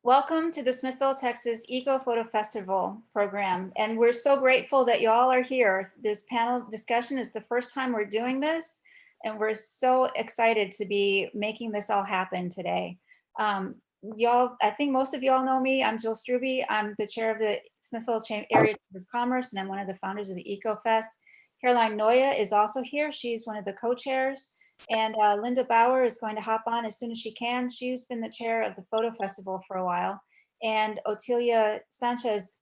Welcome to the Smithville, Texas Eco Photo Festival program. And we're so grateful that you all are here. This panel discussion is the first time we're doing this, and we're so excited to be making this all happen today. Y'all, I think most of y'all know me. I'm Jill Struby. I'm the chair of the Smithville Area Chamber of Commerce, and I'm one of the founders of the Eco Fest. Caroline Noya is also here. She's one of the co-chairs. And Linda Bauer is going to hop on as soon as she can. She's been the chair of the photo festival for a while. And Otilia Sanchez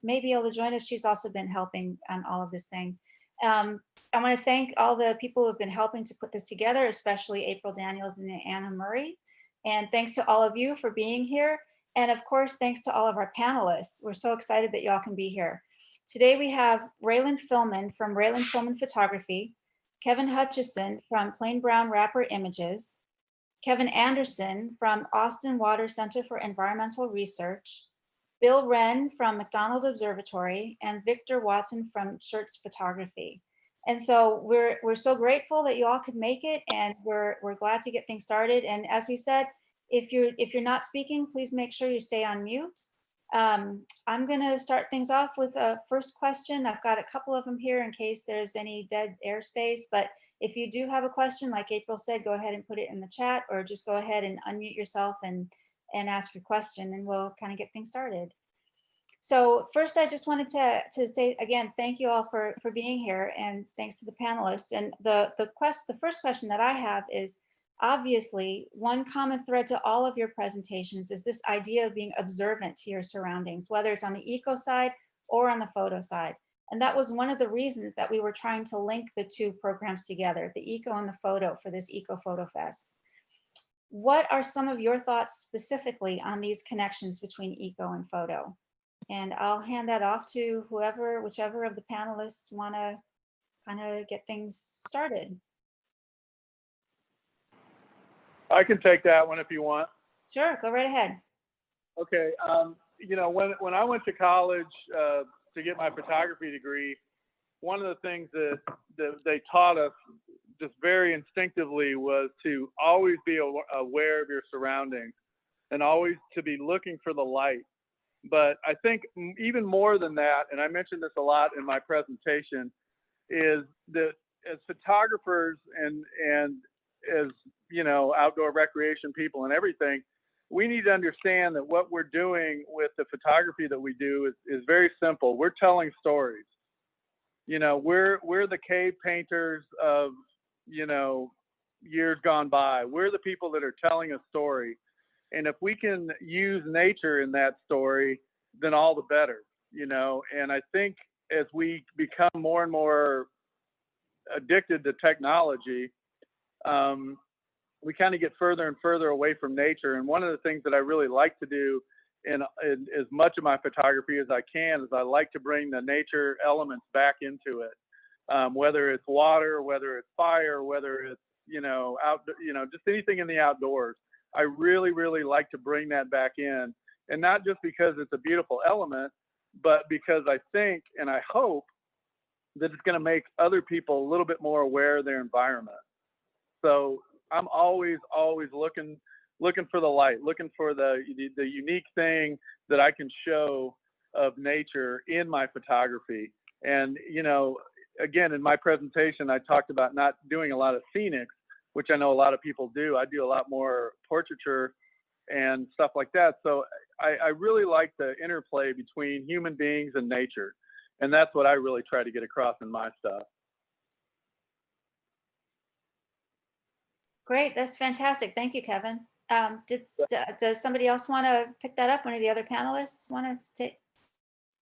may be able to join us. She's also been helping on all of this thing. I want to thank all the people who have been helping to put this together, especially April Daniels and Anna Murray. And thanks to all of you for being here. And of course, thanks to all of our panelists. We're so excited that y'all can be here. Today we have Raylan Fillman from Raylan Fillman Photography, Kevin Hutchison from Plain Brown Wrapper Images, Kevin Anderson from Austin Water Center for Environmental Research, Bill Wren from McDonald Observatory, and Victor Watson from Shirts Photography. And so we're so grateful that you all could make it, and we're glad to get things started. And as we said, if you're not speaking, please make sure you stay on mute. I'm going to start things off with a first question. I've got a couple of them here in case there's any dead airspace, but if you do have a question, like April said, go ahead and put it in the chat, or just go ahead and unmute yourself and ask your question, and we'll kind of get things started. So first, I just wanted to say again, thank you all for being here, and thanks to the panelists. And the first question that I have is, obviously, one common thread to all of your presentations is this idea of being observant to your surroundings, whether it's on the eco side or on the photo side. And that was one of the reasons that we were trying to link the two programs together, the eco and the photo, for this Eco Photo Fest. What are some of your thoughts specifically on these connections between eco and photo? And I'll hand that off to whichever of the panelists want to kind of get things started. I can take that one if you want. Sure, go right ahead. Okay. You know, when I went to college to get my photography degree, one of the things that they taught us just very instinctively was to always be aware of your surroundings and always to be looking for the light. But I think even more than that, and I mentioned this a lot in my presentation, is that as photographers and as, you know, outdoor recreation people and everything, we need to understand that what we're doing with the photography that we do is very simple. We're telling stories. You know, we're the cave painters of, you know, years gone by. We're the people that are telling a story. And if we can use nature in that story, then all the better, you know. And I think as we become more and more addicted to technology, we kind of get further and further away from nature. And one of the things that I really like to do in as much of my photography as I can is I like to bring the nature elements back into it, whether it's water, whether it's fire, whether it's, you know, just anything in the outdoors. I really, really like to bring that back in, and not just because it's a beautiful element, but because I think and I hope that it's going to make other people a little bit more aware of their environment. So I'm always looking for the light, looking for the unique thing that I can show of nature in my photography. And, you know, again, in my presentation, I talked about not doing a lot of scenics, which I know a lot of people do. I do a lot more portraiture and stuff like that. So I really like the interplay between human beings and nature. And that's what I really try to get across in my stuff. Great, that's fantastic. Thank you, Kevin. Does somebody else want to pick that up? One of the other panelists want to say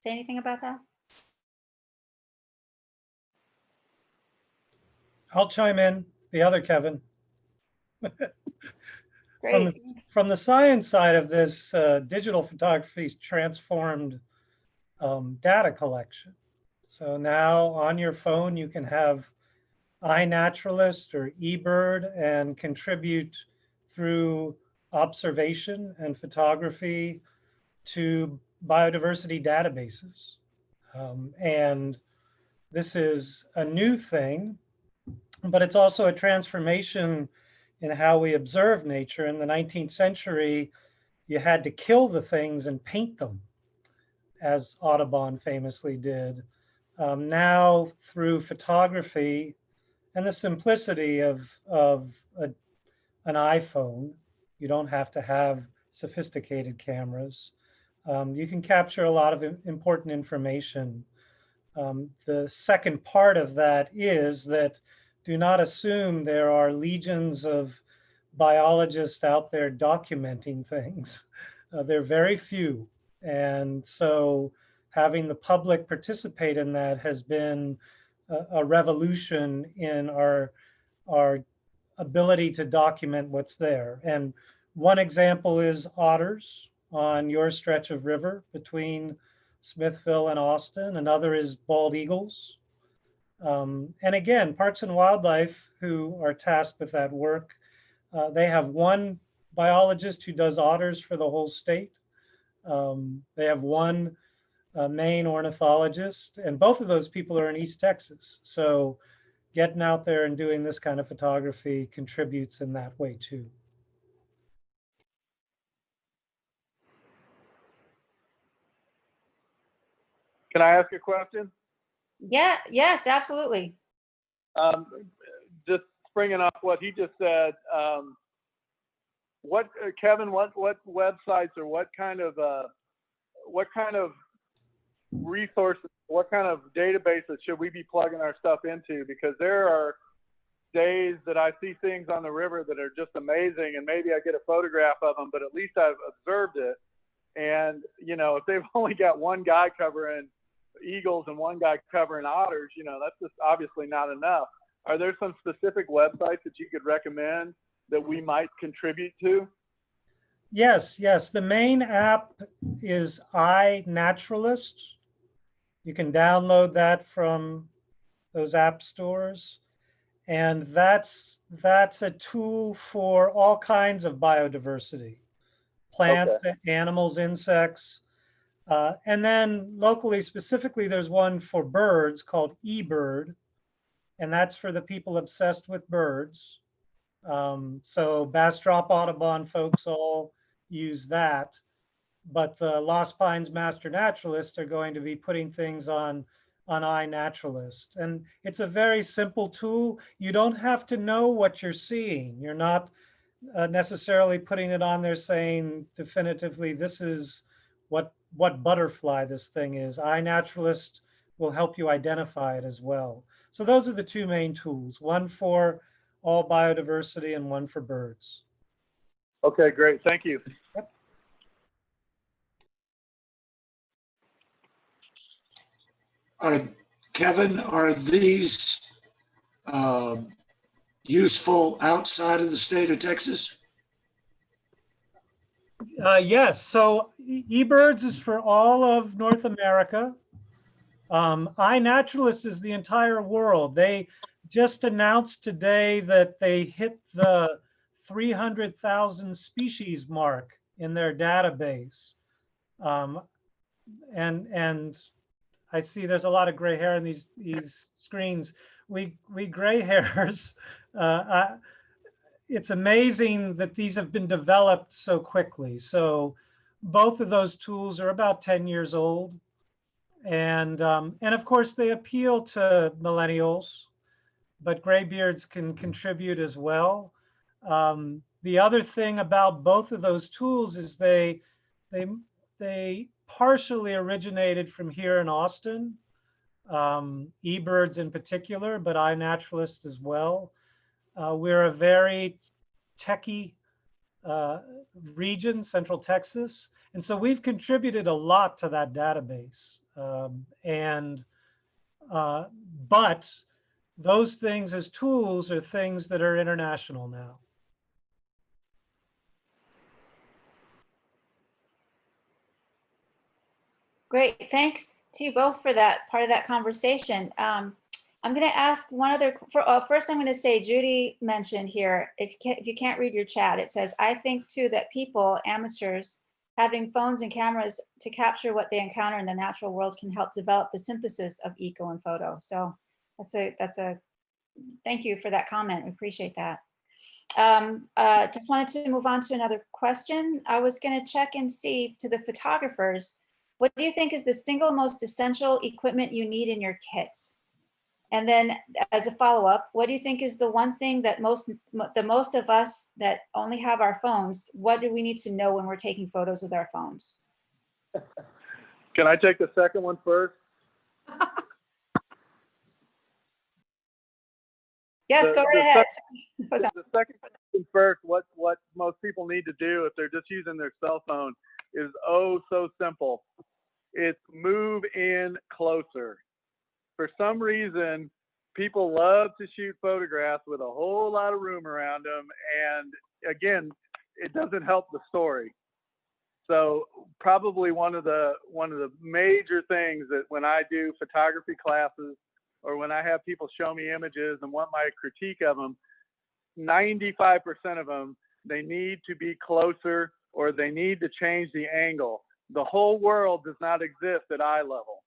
anything about that? I'll chime in, the other Kevin. Great. From the science side of this, digital photography's transformed data collection. So now on your phone, you can have iNaturalist or eBird and contribute through observation and photography to biodiversity databases. And this is a new thing, but it's also a transformation in how we observe nature. In the 19th century, you had to kill the things and paint them, as Audubon famously did. Now, through photography and the simplicity of an iPhone, you don't have to have sophisticated cameras. You can capture a lot of important information. The second part of that is that do not assume there are legions of biologists out there documenting things. There are very few. And so having the public participate in that has been a revolution in our ability to document what's there. And one example is otters on your stretch of river between Smithville and Austin. Another is bald eagles. And again, Parks and Wildlife, who are tasked with that work, they have one biologist who does otters for the whole state. They have one main ornithologist, and both of those people are in East Texas. So getting out there and doing this kind of photography contributes in that way too. Can I ask a question? Yeah, yes, absolutely. Just springing off what he just said, what Kevin, what websites or what kind of resources, what kind of databases should we be plugging our stuff into? Because there are days that I see things on the river that are just amazing, and maybe I get a photograph of them, but at least I've observed it. And you know, if they've only got one guy covering eagles and one guy covering otters, you know, that's just obviously not enough. Are there some specific websites that you could recommend that we might contribute to? Yes, yes. The main app is iNaturalist. You can download that from those app stores. And that's a tool for all kinds of biodiversity, plants, Okay. animals, insects. And then locally, specifically, there's one for birds called eBird, and that's for the people obsessed with birds. So Bastrop Audubon folks all use that, but the Lost Pines Master Naturalists are going to be putting things on iNaturalist. And it's a very simple tool. You don't have to know what you're seeing. You're not necessarily putting it on there saying definitively, this is what butterfly this thing is. iNaturalist will help you identify it as well. So those are the two main tools, one for all biodiversity and one for birds. Okay, great. Thank you. Yep. Kevin, are these useful outside of the state of Texas? Yes, so eBirds is for all of North America. iNaturalist is the entire world. They just announced today that they hit the 300,000 species mark in their database. And I see there's a lot of gray hair in these screens. We gray hairs, it's amazing that these have been developed so quickly. So both of those tools are about 10 years old. And of course they appeal to millennials, but graybeards can contribute as well. The other thing about both of those tools is they partially originated from here in Austin, eBirds in particular, but iNaturalist as well. We're a very techie region, Central Texas, and so we've contributed a lot to that database. But those things as tools are things that are international now. Great. Thanks to you both for that part of that conversation. I'm going to ask one other. First, I'm going to say Judy mentioned here, if you can't read your chat, it says, I think too that people, amateurs, having phones and cameras to capture what they encounter in the natural world can help develop the synthesis of eco and photo. So that's a thank you for that comment. We appreciate that. Just wanted to move on to another question. I was going to check and see to the photographers, what do you think is the single most essential equipment you need in your kit? And then as a follow-up, what do you think is the one thing that the most of us that only have our phones, what do we need to know when we're taking photos with our phones? Can I take the second one first? Yes, go right ahead. The second question first, what most people need to do if they're just using their cell phone is oh so simple. It's move in closer. For some reason, people love to shoot photographs with a whole lot of room around them, and again, it doesn't help the story. So probably one of the major things that when I do photography classes or when I have people show me images and want my critique of them, 95% of them, they need to be closer or they need to change the angle. The whole world does not exist at eye level.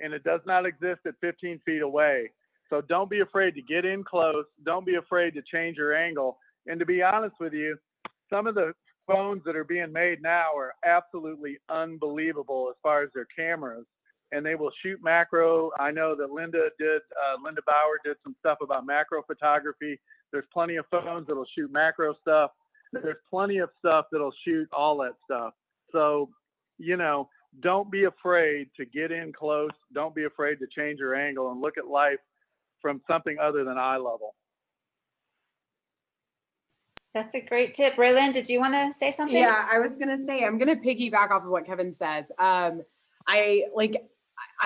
And it does not exist at 15 feet away. So don't be afraid to get in close. Don't be afraid to change your angle. And to be honest with you, some of the phones that are being made now are absolutely unbelievable as far as their cameras. And they will shoot macro. I know that Linda Bauer did some stuff about macro photography. There's plenty of phones that'll shoot macro stuff. There's plenty of stuff that'll shoot all that stuff. So, you know, don't be afraid to get in close. Don't be afraid to change your angle and look at life from something other than eye level. That's a great tip. Raylyn, did you want to say something? Yeah, I was going to say, I'm going to piggyback off of what Kevin says. I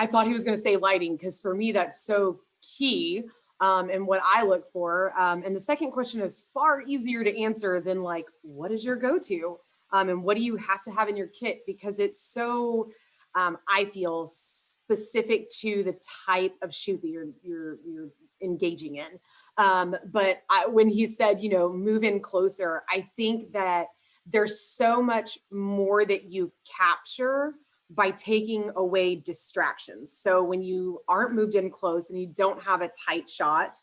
thought he was going to say lighting because for me, that's so key and what I look for. And the second question is far easier to answer than like, what is your go-to? And what do you have to have in your kit? Because it's so, I feel, specific to the type of shoot that you're engaging in. But when he said, you know, move in closer, I think that there's so much more that you capture by taking away distractions. So when you aren't moved in close and you don't have a tight shot,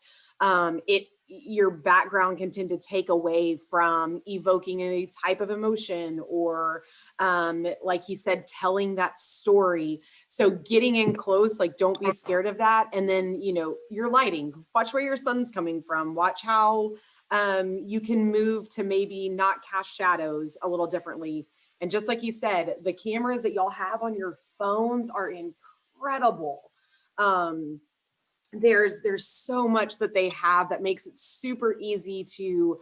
your background can tend to take away from evoking a type of emotion or like he said, telling that story. So getting in close, like don't be scared of that. And then, you know, your lighting, watch where your sun's coming from, watch how you can move to maybe not cast shadows a little differently. And just like he said, the cameras that y'all have on your phones are incredible. There's so much that they have that makes it super easy to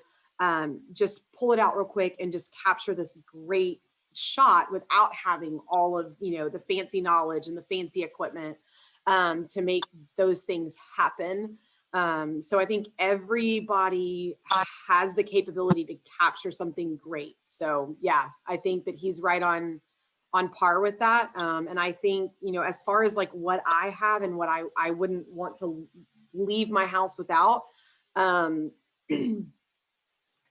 just pull it out real quick and just capture this great shot without having all of, you know, the fancy knowledge and the fancy equipment to make those things happen. So I think everybody has the capability to capture something great. So yeah, I think that he's right on par with that. And I think, you know, as far as like what I have and what I wouldn't want to leave my house without,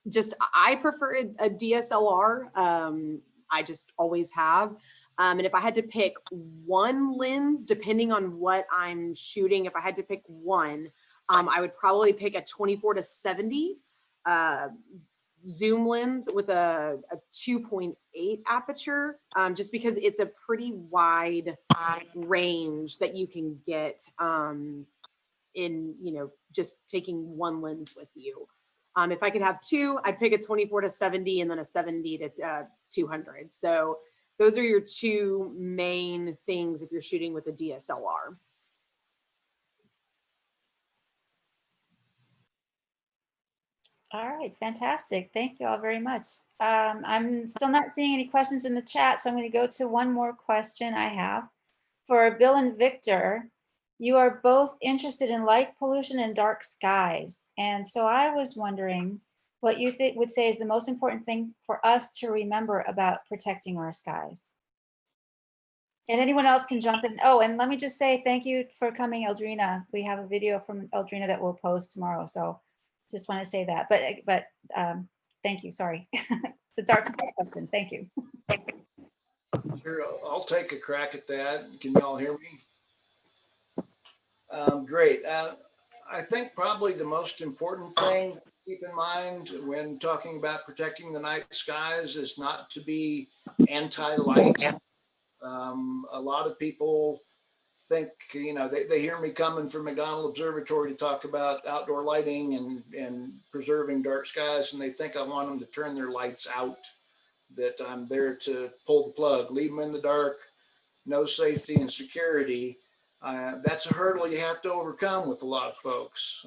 just, I prefer a DSLR. I just always have. And if I had to pick one lens, depending on what I'm shooting, if I had to pick one, I would probably pick a 24-70 zoom lens with a 2.8 aperture, just because it's a pretty wide range that you can get in, you know, just taking one lens with you. If I could have two, I'd pick a 24-70 and then a 70-200. So those are your two main things if you're shooting with a DSLR. All right, fantastic. Thank you all very much. I'm still not seeing any questions in the chat, so I'm going to go to one more question I have. For Bill and Victor, you are both interested in light pollution and dark skies. And so I was wondering what you would say is the most important thing for us to remember about protecting our skies. And anyone else can jump in. Oh, and let me just say thank you for coming, Eldrina. We have a video from Eldrina that we'll post tomorrow. So just want to say that, but thank you, sorry. The dark skies question, thank you. Sure, I'll take a crack at that. Can y'all hear me? Great. I think probably the most important thing keep in mind when talking about protecting the night skies is not to be anti-light. A lot of people think, they hear me coming from McDonald Observatory to talk about outdoor lighting and preserving dark skies, and they think I want them to turn their lights out, that I'm there to pull the plug, leave them in the dark, no safety and security. That's a hurdle you have to overcome with a lot of folks.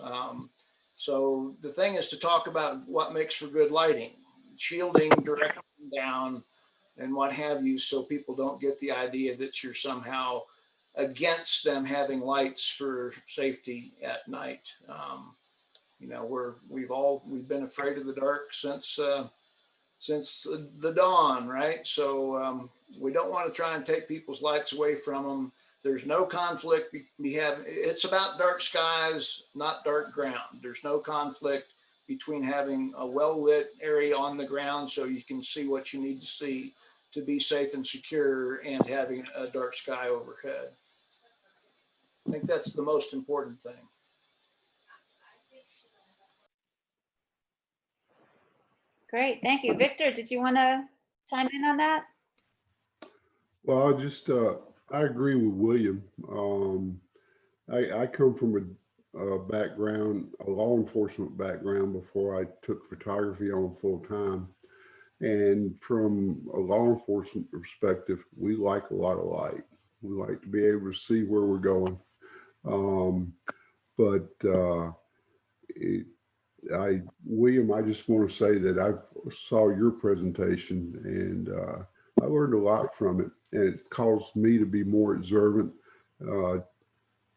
So the thing is to talk about what makes for good lighting, shielding, directing down, and what have you, so people don't get the idea that you're somehow against them having lights for safety at night. We've been afraid of the dark since the dawn, right? So we don't want to try and take people's lights away from them. There's no conflict. It's about dark skies, not dark ground. There's no conflict between having a well-lit area on the ground so you can see what you need to see to be safe and secure, and having a dark sky overhead. I think that's the most important thing. Great, thank you. Victor, did you want to chime in on that? Well, I agree with William. I come from a background, a law enforcement background before I took photography on full time. And from a law enforcement perspective, we like a lot of light. We like to be able to see where we're going. William, I just want to say that I saw your presentation, and I learned a lot from it, and it caused me to be more observant.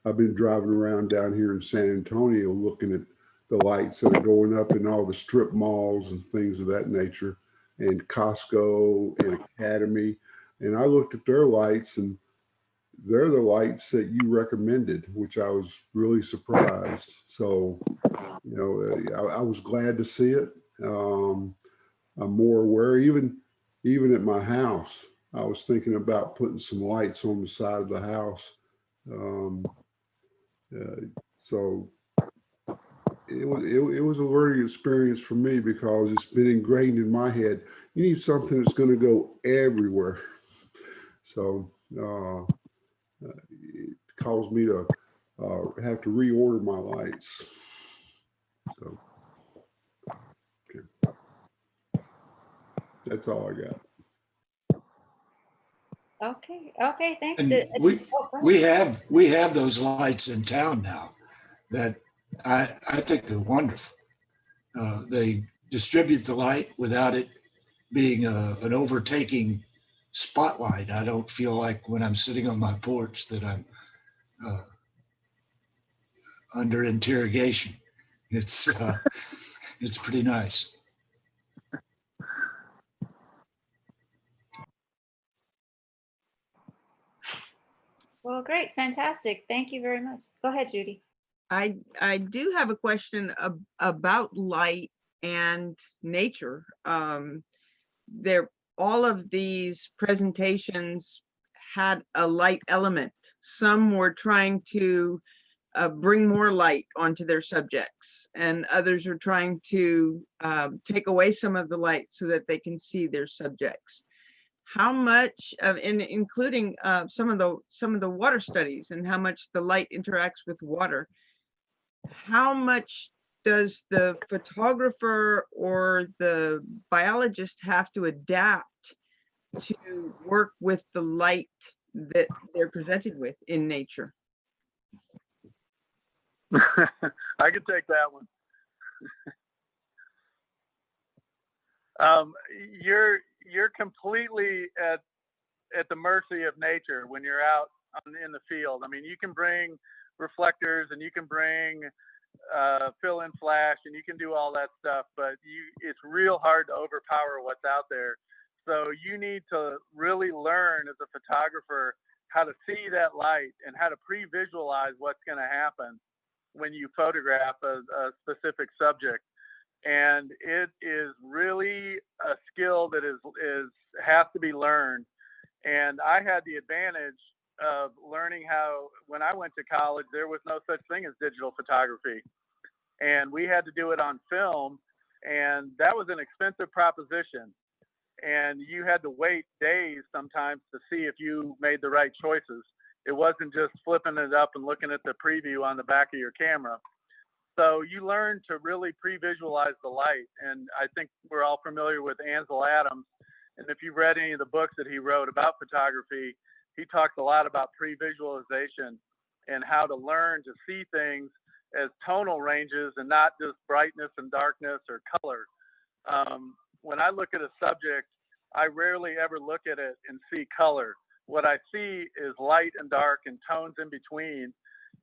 I've been driving around down here in San Antonio looking at the lights that are going up in all the strip malls and things of that nature, and Costco and Academy. And I looked at their lights, and they're the lights that you recommended, which I was really surprised. So, I was glad to see it. I'm more aware, even at my house, I was thinking about putting some lights on the side of the house. So it was a learning experience for me, because it's been ingrained in my head. You need something that's going to go everywhere. So it caused me to have to reorder my lights. So okay. That's all I got. Okay, thanks. And we have those lights in town now that I think they're wonderful. They distribute the light without it being an overtaking spotlight. I don't feel like when I'm sitting on my porch that I'm under interrogation. It's pretty nice. Well, great, fantastic. Thank you very much. Go ahead, Judy. I do have a question about light and nature. All of these presentations had a light element. Some were trying to bring more light onto their subjects, and others are trying to take away some of the light so that they can see their subjects. How much of, including some of the water studies and how much the light interacts with water, how much does the photographer or the biologist have to adapt to work with the light that they're presented with in nature? I could take that one. You're completely at the mercy of nature when you're out in the field. I mean, you can bring reflectors and you can bring fill-in flash and you can do all that stuff, but it's real hard to overpower what's out there. So you need to really learn as a photographer how to see that light and how to pre-visualize what's going to happen when you photograph a specific subject. And it is really a skill that has to be learned. And I had the advantage of learning how, when I went to college, there was no such thing as digital photography. and we had to do it on film, and that was an expensive proposition. And you had to wait days sometimes to see if you made the right choices. It wasn't just flipping it up and looking at the preview on the back of your camera. So you learn to really pre-visualize the light. And I think we're all familiar with Ansel Adams. And if you've read any of the books that he wrote about photography, he talks a lot about pre-visualization and how to learn to see things as tonal ranges and not just brightness and darkness or color. When I look at a subject, I rarely ever look at it and see color. What I see is light and dark and tones in between,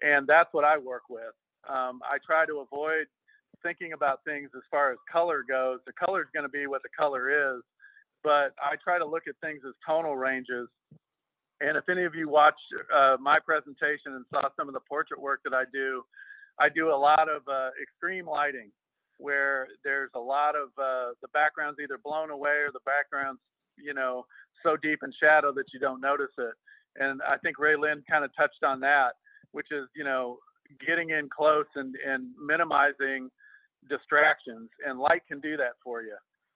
and that's what I work with. I try to avoid thinking about things as far as color goes. The color is going to be what the color is, but I try to look at things as tonal ranges. And if any of you watched my presentation and saw some of the portrait work that I do a lot of extreme lighting, where there's a lot of the background's either blown away or the background's, so deep in shadow that you don't notice it. And I think Ray Lynn kind of touched on that, which is, getting in close and minimizing distractions. And light can do that for you,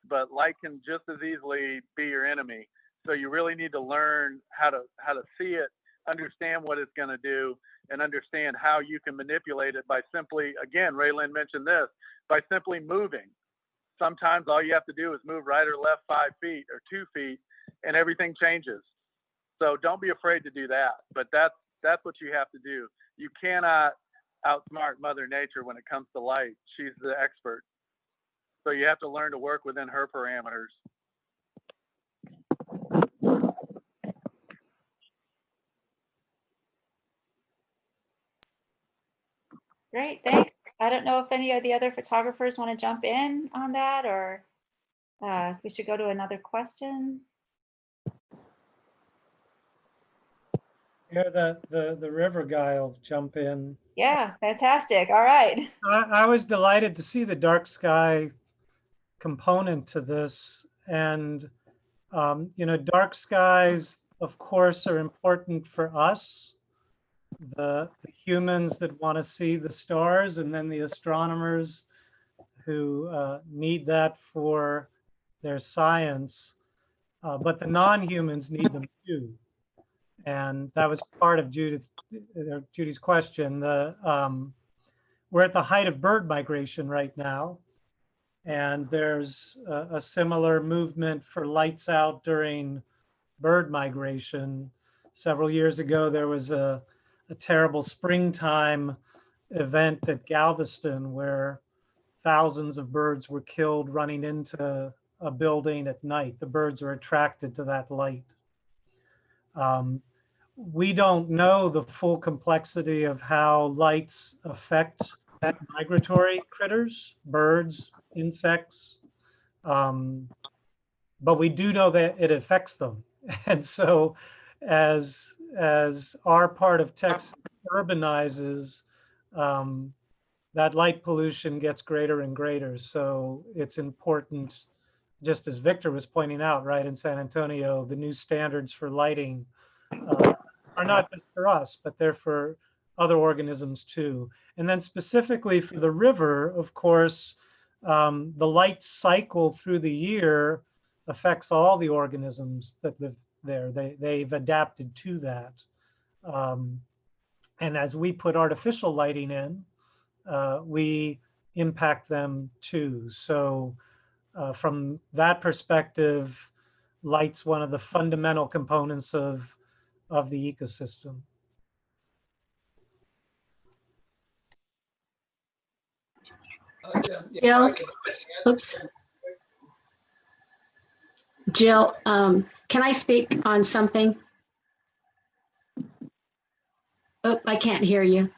but light can just as easily be your enemy. So you really need to learn how to see it, understand what it's going to do, and understand how you can manipulate it by simply, again, Ray Lynn mentioned this, by simply moving. Sometimes all you have to do is move right or left 5 feet or 2 feet, and everything changes. So don't be afraid to do that. But that's what you have to do. You cannot outsmart Mother Nature when it comes to light. She's the expert. So you have to learn to work within her parameters. Great, thanks. I don't know if any of the other photographers want to jump in on that, or if we should go to another question. Yeah, the river guy will jump in. Yeah, fantastic. All right. I was delighted to see the dark sky component to this. And, dark skies, of course, are important for us, the humans that want to see the stars, and then the astronomers who need that for their science. But the non-humans need them too. And that was part of Judy's question. We're at the height of bird migration right now, and there's a similar movement for lights out during bird migration. Several years ago, there was a terrible springtime event at Galveston where thousands of birds were killed running into a building at night. The birds are attracted to that light. We don't know the full complexity of how lights affect migratory critters, birds, insects, but we do know that it affects them. And so as our part of Texas urbanizes, that light pollution gets greater and greater. So it's important, just as Victor was pointing out, right, in San Antonio, the new standards for lighting are not just for us, but they're for other organisms too. And then specifically for the river, of course, the light cycle through the year affects all the organisms that live there. They've adapted to that. And as we put artificial lighting in, we impact them too. So from that perspective, light's one of the fundamental components of the ecosystem. Jill, oops. Jill, can I speak on something? Oh, I can't hear you.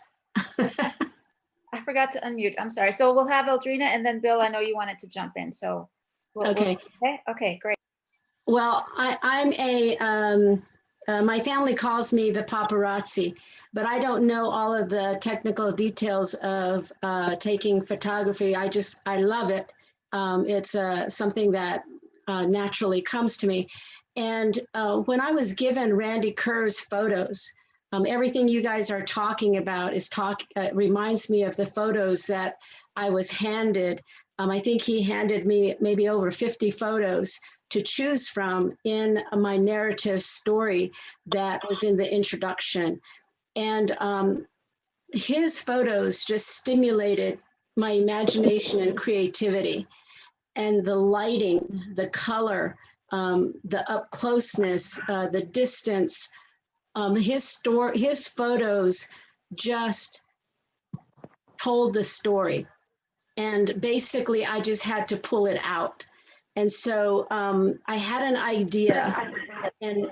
I forgot to unmute. I'm sorry. So we'll have Eldrina, and then Bill, I know you wanted to jump in. So Okay. Okay, great. Well, I'm my family calls me the paparazzi, but I don't know all of the technical details of taking photography. I love it. It's something that naturally comes to me. And when I was given Randy Kerr's photos, everything you guys are talking about reminds me of the photos that I was handed, I think he handed me maybe over 50 photos to choose from in my narrative story that was in the introduction. And his photos just stimulated my imagination and creativity. And the lighting, the color, the up closeness, the distance, his photos just told the story. And basically I just had to pull it out. And so I had an idea,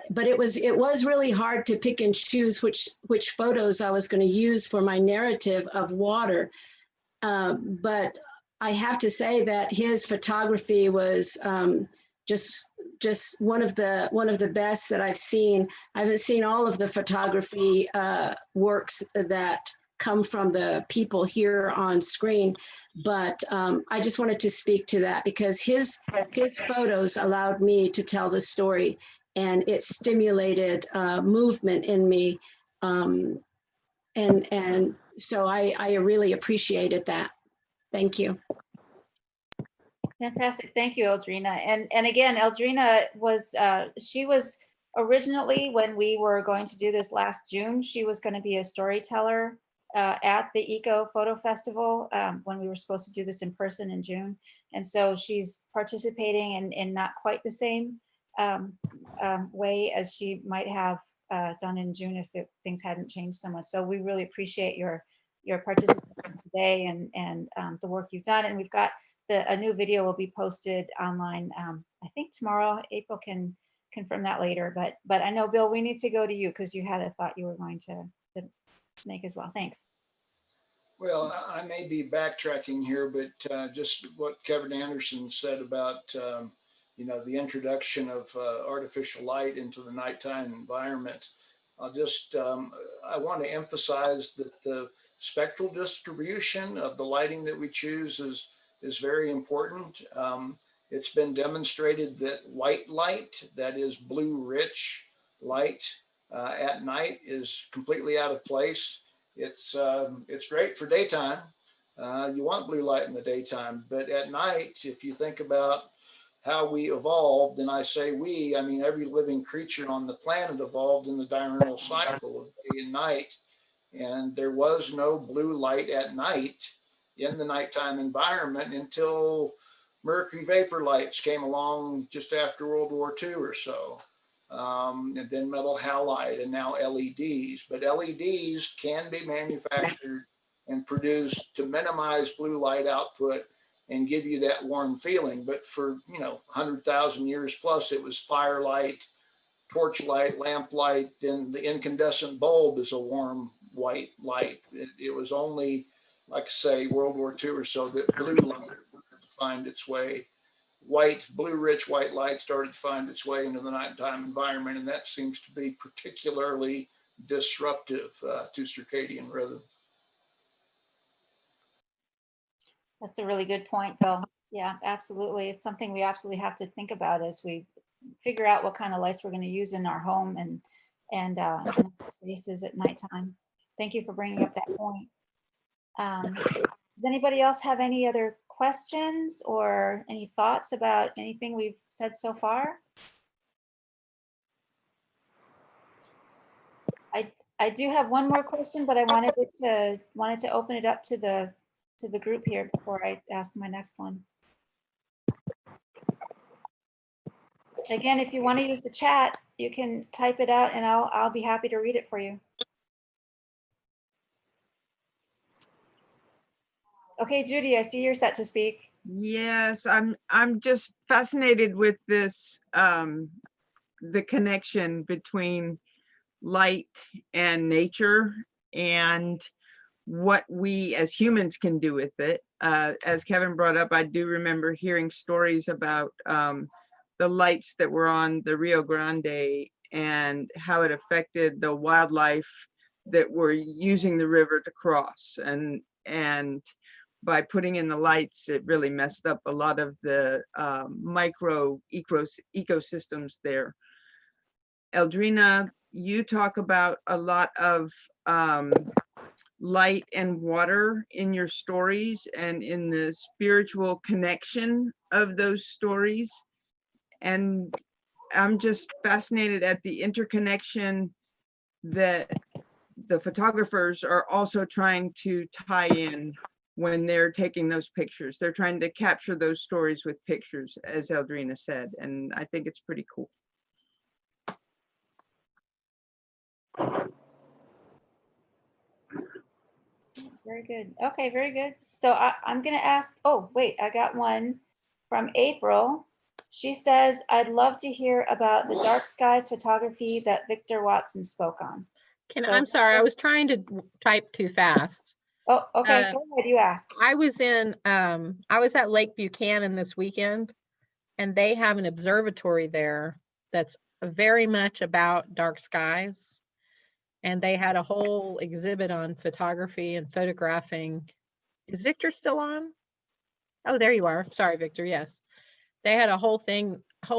but it was really hard to pick and choose which photos I was going to use for my narrative of water. But I have to say that his photography was just one of the best that I've seen. I haven't seen all of the photography works that come from the people here on screen, but I just wanted to speak to that because his photos allowed me to tell the story, and it stimulated movement in me, and so I really appreciated that. Thank you. Fantastic. Thank you, Eldrina. And again, Eldrina was, she was originally, when we were going to do this last June, she was going to be a storyteller at the Eco Photo Festival when we were supposed to do this in person in June. And so she's participating in not quite the same way as she might have done in June if things hadn't changed so much. So we really appreciate your participation today and the work you've done. And we've got a new video will be posted online, I think tomorrow. April can confirm that later, but I know, Bill, we need to go to you because you had a thought you were going to make as well. Thanks. Well, I may be backtracking here, but just what Kevin Anderson said about, the introduction of artificial light into the nighttime environment. I want to emphasize that the spectral distribution of the lighting that we choose is very important. It's been demonstrated that white light, that is blue rich light at night, is completely out of place. It's great for daytime. You want blue light in the daytime, but at night, if you think about how we evolved, and I say we, I mean every living creature on the planet evolved in the diurnal cycle of day and night, and there was no blue light at night in the nighttime environment until mercury vapor lights came along just after World War II or so. And then metal halide and now LEDs. But LEDs can be manufactured and produced to minimize blue light output and give you that warm feeling. But for 100,000 years plus, it was firelight, torchlight, lamplight. Then the incandescent bulb is a warm white light. It was only, like I say, World War II or so that blue light started to find its way. Blue-rich white light started to find its way into the nighttime environment, and that seems to be particularly disruptive to circadian rhythm. That's a really good point, Bill. Yeah, absolutely. It's something we absolutely have to think about as we figure out what kind of lights we're going to use in our home and in our spaces at nighttime. Thank you for bringing up that point. Does anybody else have any other questions or any thoughts about anything we've said so far? I do have one more question, but I wanted to open it up to the group here before I ask my next one. Again, if you want to use the chat, you can type it out and I'll be happy to read it for you. Okay, Judy, I see you're set to speak. Yes, I'm just fascinated with this, the connection between light and nature and what we as humans can do with it. As Kevin brought up, I do remember hearing stories about the lights that were on the Rio Grande and how it affected the wildlife that were using the river to cross. And by putting in the lights, it really messed up a lot of the micro ecosystems there. Eldrina, you talk about a lot of light and water in your stories and in the spiritual connection of those stories. And I'm just fascinated at the interconnection that the photographers are also trying to tie in when they're taking those pictures. They're trying to capture those stories with pictures, as Eldrina said, and I think it's pretty cool. Very good. Okay, very good. So I'm going to ask, oh, wait, I got one from April. She says, I'd love to hear about the dark skies photography that Victor Watson spoke on. I'm sorry, I was trying to type too fast. Oh, okay, go ahead, you ask. I was at Lake Buchanan this weekend, and they have an observatory there that's very much about dark skies. And they had a whole exhibit on photography and photographing. Is Victor still on? Oh, there you are. Sorry, Victor. Yes. They had a whole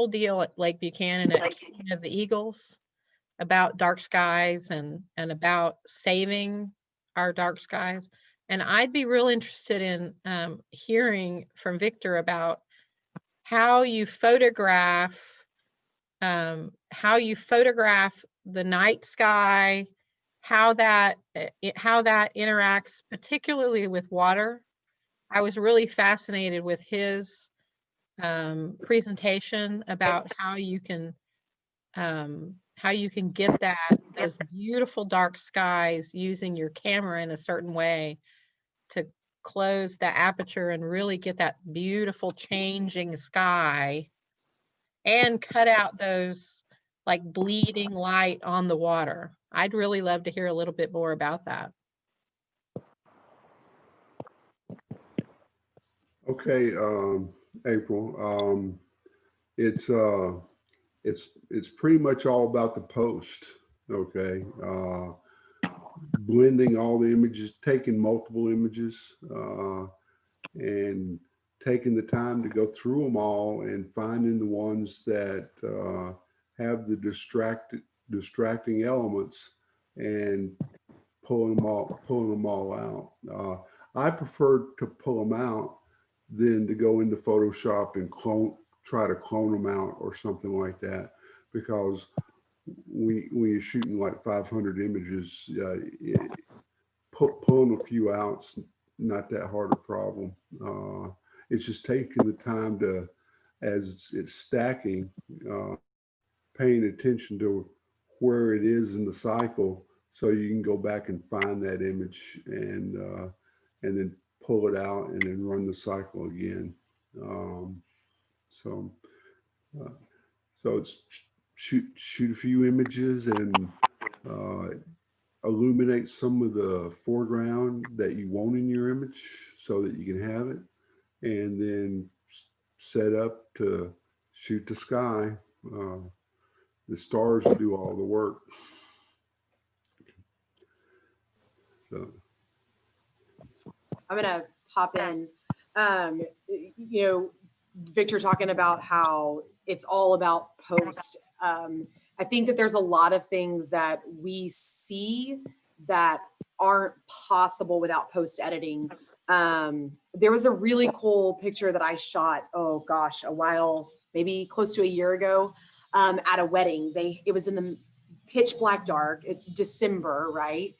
deal at Lake Buchanan at King of the Eagles about dark skies and about saving our dark skies. And I'd be real interested in hearing from Victor about how you photograph the night sky, how that interacts particularly with water. I was really fascinated with his presentation about how you can get those beautiful dark skies using your camera in a certain way to close the aperture and really get that beautiful changing sky and cut out those like bleeding light on the water. I'd really love to hear a little bit more about that. Okay, April. It's pretty much all about the post. Okay, blending all the images, taking multiple images, and taking the time to go through them all and finding the ones that have the distracting elements and pulling them all out. I prefer to pull them out than to go into Photoshop and try to clone them out or something like that, because when you're shooting like 500 images, pulling a few out's not that hard a problem. It's just taking the time to, as it's stacking, paying attention to where it is in the cycle, so you can go back and find that image and then pull it out and then run the cycle again. So it's shoot a few images and illuminate some of the foreground that you want in your image so that you can have it, and then set up to shoot the sky. The stars will do all the work. So I'm gonna pop in. Victor talking about how it's all about post. I think that there's a lot of things that we see that aren't possible without post editing. There was a really cool picture that I shot, oh gosh, a while, maybe close to a year ago, at a wedding. It was in the pitch black dark. It's December, right?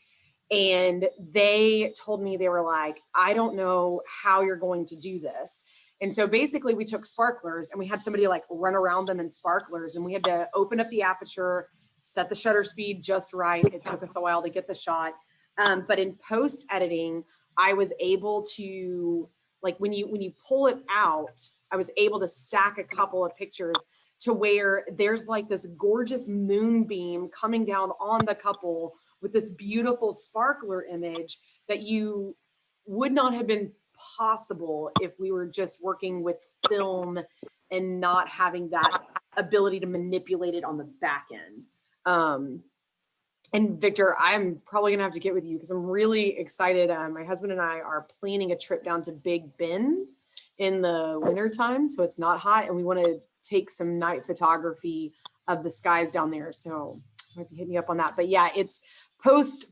And they told me, they were like, I don't know how you're going to do this. And so basically we took sparklers and we had somebody like run around them in sparklers, and we had to open up the aperture, set the shutter speed just right. It took us a while to get the shot. But in post editing, I was able to, like, when you pull it out, I was able to stack a couple of pictures to where there's like this gorgeous moonbeam coming down on the couple with this beautiful sparkler image that you would not have been possible if we were just working with film and not having that ability to manipulate it on the back end. And Victor, I'm probably gonna have to get with you because I'm really excited. My husband and I are planning a trip down to Big Bend in the winter time, so it's not hot, and we want to take some night photography of the skies down there. So might be hitting you up on that. But yeah, it's post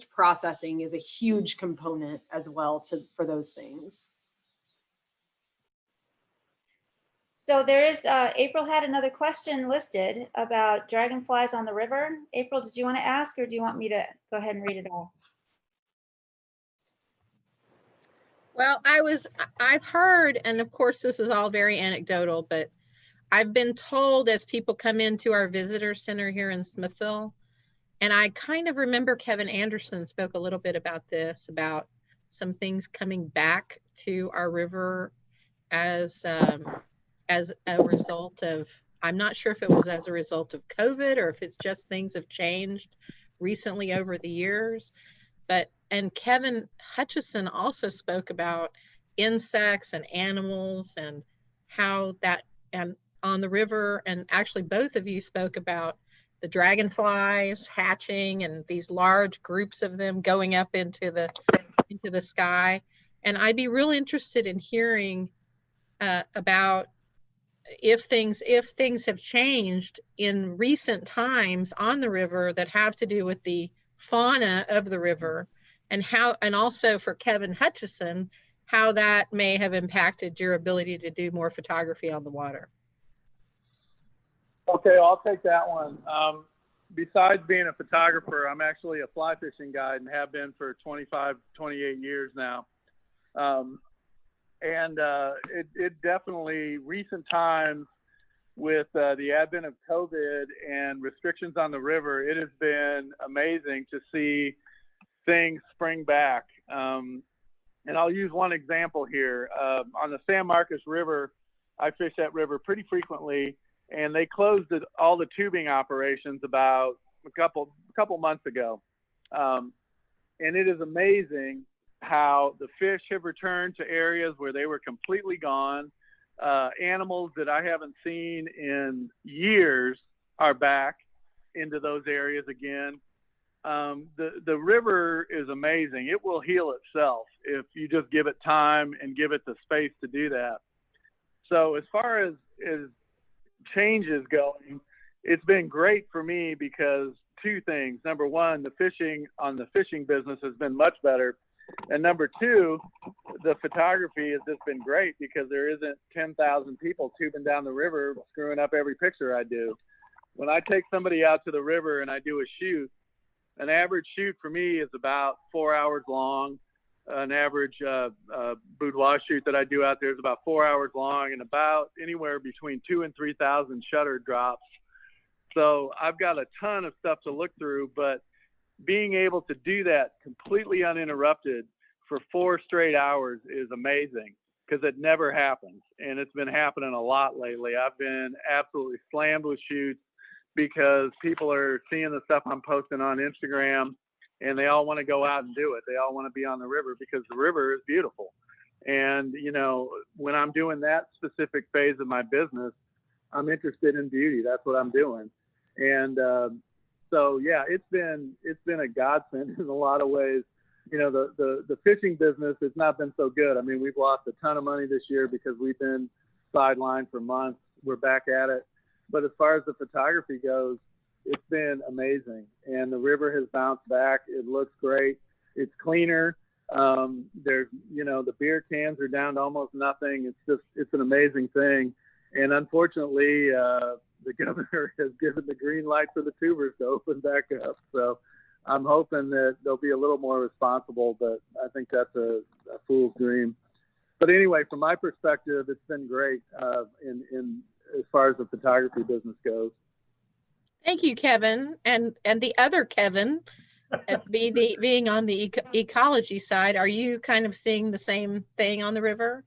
processing is a huge component as well for those things. So there is, April had another question listed about dragonflies on the river. April, did you want to ask, or do you want me to go ahead and read it off? Well, I've heard, and of course this is all very anecdotal, but I've been told as people come into our visitor center here in Smithville, and I kind of remember Kevin Anderson spoke a little bit about this, about some things coming back to our river as a result of, I'm not sure if it was as a result of COVID or if it's just things have changed recently over the years. And Kevin Hutchison also spoke about insects and animals and how that, and on the river, and actually both of you spoke about the dragonflies hatching and these large groups of them going up into the sky. And I'd be real interested in hearing about if things have changed in recent times on the river that have to do with the fauna of the river, and also for Kevin Hutchison, how that may have impacted your ability to do more photography on the water. Okay, I'll take that one. Besides being a photographer, I'm actually a fly fishing guide and have been for 25, 28 years now. It definitely, recent times with the advent of COVID and restrictions on the river, it has been amazing to see things spring back. And I'll use one example here. On the San Marcos River, I fish that river pretty frequently, and they closed all the tubing operations about a couple months ago. And it is amazing how the fish have returned to areas where they were completely gone. Animals that I haven't seen in years are back into those areas again. The river is amazing. It will heal itself if you just give it time and give it the space to do that. So as far as changes going, it's been great for me because two things. Number one, the fishing business has been much better. And number two, the photography has just been great because there isn't 10,000 people tubing down the river screwing up every picture I do. When I take somebody out to the river and I do a shoot, an average shoot for me is about 4 hours long. An average boudoir shoot that I do out there is about 4 hours long and about anywhere between 2,000 and 3,000 shutter drops. So I've got a ton of stuff to look through, but being able to do that completely uninterrupted for 4 straight hours is amazing because it never happens. And it's been happening a lot lately. I've been absolutely slammed with shoots because people are seeing the stuff I'm posting on Instagram and they all want to go out and do it. They all want to be on the river because the river is beautiful. And, you know, when I'm doing that specific phase of my business, I'm interested in beauty. That's what I'm doing. And, so yeah, it's been a godsend in a lot of ways. You know, the fishing business has not been so good. I mean, we've lost a ton of money this year because we've been sidelined for months. We're back at it. But as far as the photography goes, it's been amazing. And the river has bounced back. It looks great. It's cleaner. There's, you know, the beer cans are down to almost nothing. It's an amazing thing. And unfortunately, the governor has given the green light for the tubers to open back up. So I'm hoping that they'll be a little more responsible, but I think that's a fool's dream. But anyway, from my perspective, it's been great in as far as the photography business goes. Thank you, Kevin. And the other Kevin, being on the ecology side, are you kind of seeing the same thing on the river?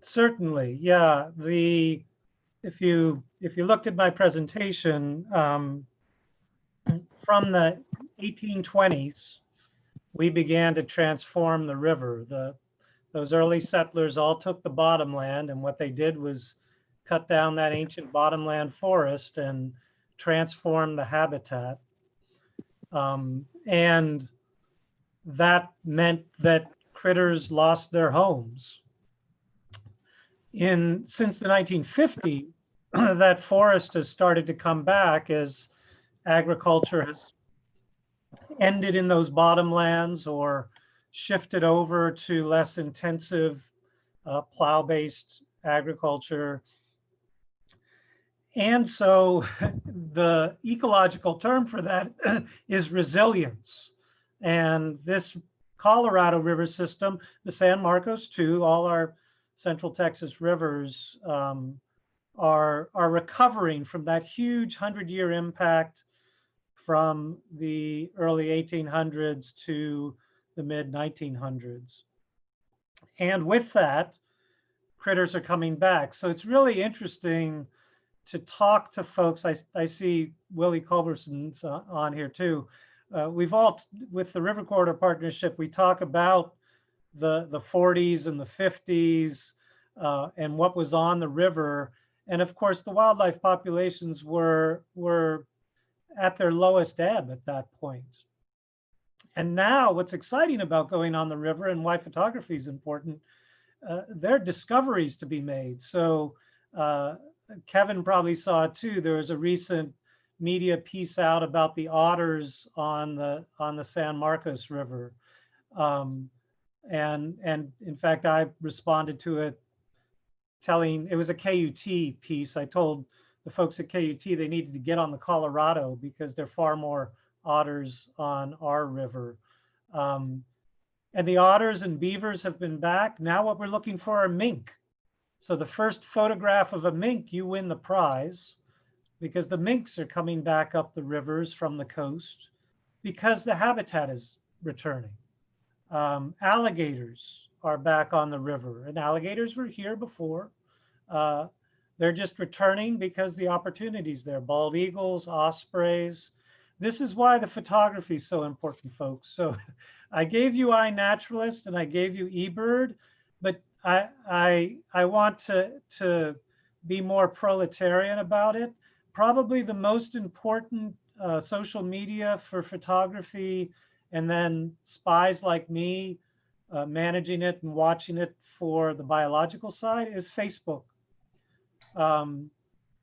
Certainly, yeah. If you looked at my presentation, from the 1820s, we began to transform the river. Those early settlers all took the bottomland, and what they did was cut down that ancient bottomland forest and transform the habitat. And that meant that critters lost their homes. Since the 1950s, that forest has started to come back as agriculture has ended in those bottomlands or shifted over to less intensive plow-based agriculture. And so the ecological term for that is resilience. And this Colorado River system, the San Marcos too, all our Central Texas rivers are recovering from that huge 100-year impact from the early 1800s to the mid 1900s. And with that, critters are coming back. So it's really interesting to talk to folks. I see Willie Culberson's on here too. We've all, with the River Corridor Partnership, we talk about the 40s and the 50s and what was on the river. And of course, the wildlife populations were at their lowest ebb at that point. And now what's exciting about going on the river and why photography is important, there are discoveries to be made. So Kevin probably saw it too. There was a recent media piece out about the otters on the San Marcos River. And in fact, I responded to it telling, it was a KUT piece. I told the folks at KUT they needed to get on the Colorado because there are far more otters on our river. And the otters and beavers have been back. Now what we're looking for are mink. So the first photograph of a mink, you win the prize because the minks are coming back up the rivers from the coast because the habitat is returning. Alligators are back on the river, and alligators were here before. They're just returning because the opportunity's there. Bald eagles, ospreys. This is why the photography is so important, folks. So I gave you iNaturalist and I gave you eBird, but I want to be more proletarian about it. Probably the most important social media for photography, and then spies like me managing it and watching it for the biological side, is Facebook. All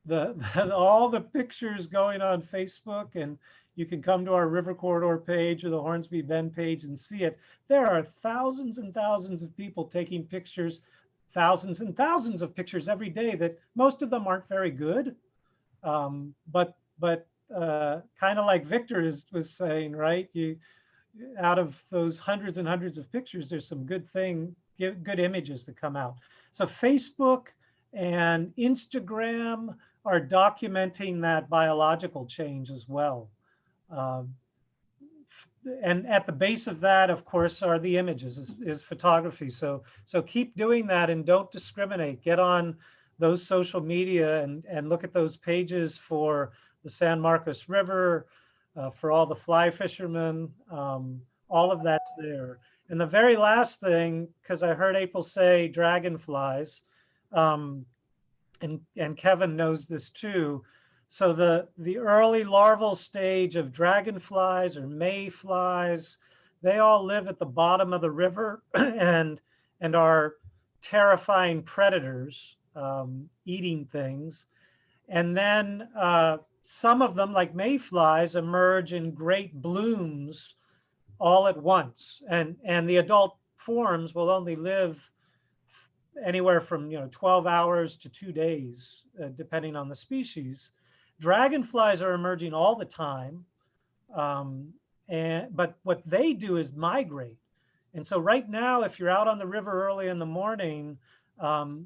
the pictures going on Facebook, and you can come to our River Corridor page or the Hornsby Bend page and see it. There are thousands and thousands of people taking pictures, thousands and thousands of pictures every day that most of them aren't very good. But kind of like Victor was saying, right? Out of those hundreds and hundreds of pictures, there's some good images that come out. So Facebook and Instagram are documenting that biological change as well. And at the base of that, of course, are the images, is photography. So keep doing that and don't discriminate. Get on those social media and look at those pages for the San Marcos River, for all the fly fishermen, all of that's there. And the very last thing, because I heard April say dragonflies, and Kevin knows this too. So the early larval stage of dragonflies or mayflies, they all live at the bottom of the river and are terrifying predators, eating things. And then some of them, like mayflies, emerge in great blooms all at once. And the adult forms will only live anywhere from 12 hours to 2 days, depending on the species. Dragonflies are emerging all the time, but what they do is migrate. And so right now, if you're out on the river early in the morning,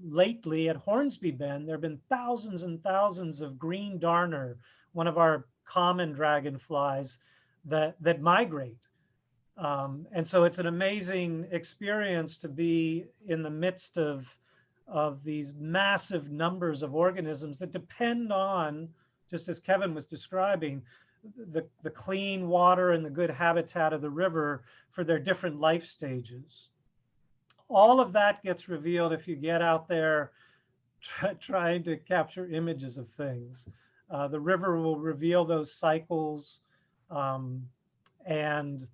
lately at Hornsby Bend, there have been thousands and thousands of green darner, one of our common dragonflies that migrate. And so it's an amazing experience to be in the midst of these massive numbers of organisms that depend on, just as Kevin was describing, the clean water and the good habitat of the river for their different life stages. All of that gets revealed if you get out there trying to capture images of things. The river will reveal those cycles, and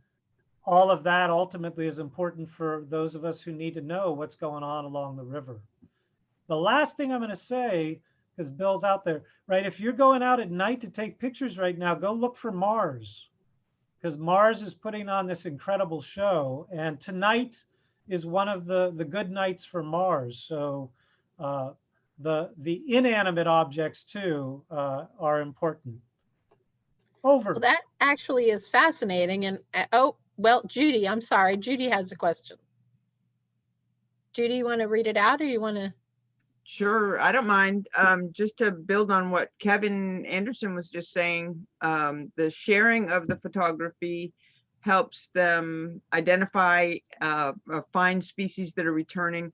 all of that ultimately is important for those of us who need to know what's going on along the river. The last thing I'm going to say, because Bill's out there, right? If you're going out at night to take pictures right now, go look for Mars, because Mars is putting on this incredible show. And tonight is one of the good nights for Mars. So the inanimate objects too are important. Over. Well, that actually is fascinating. And oh, well, Judy, I'm sorry. Judy has a question. Judy, you want to read it out or you want to? Sure, I don't mind. Just to build on what Kevin Anderson was just saying, the sharing of the photography helps them identify or find species that are returning.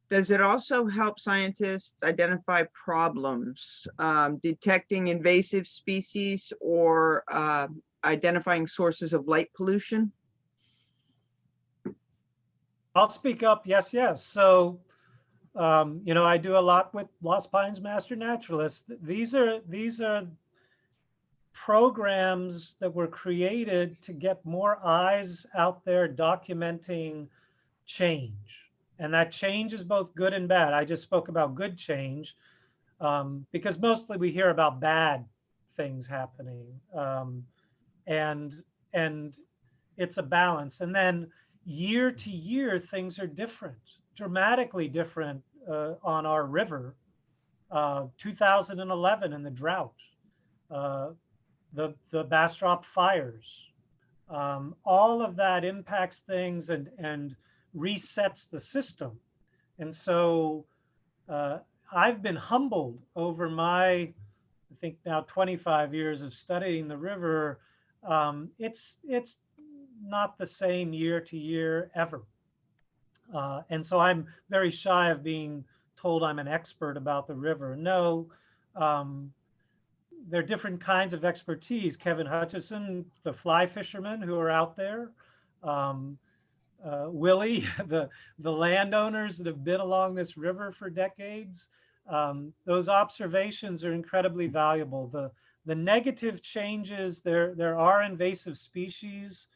Does it also help scientists identify problems, detecting invasive species or identifying sources of light pollution? I'll speak up. Yes, yes. So, you know, I do a lot with Lost Pines Master Naturalists. These are programs that were created to get more eyes out there documenting change. And that change is both good and bad. I just spoke about good change because mostly we hear about bad things happening. And it's a balance. And then year to year, things are different, dramatically different on our river. 2011 and the drought, the Bastrop fires, all of that impacts things and resets the system. And so I've been humbled over my, I think now 25 years of studying the river. It's not the same year to year ever. And so I'm very shy of being told I'm an expert about the river. No, there are different kinds of expertise. Kevin Hutchison, the fly fishermen who are out there, Willie, the landowners that have been along this river for decades. Those observations are incredibly valuable. The negative changes, there are invasive species.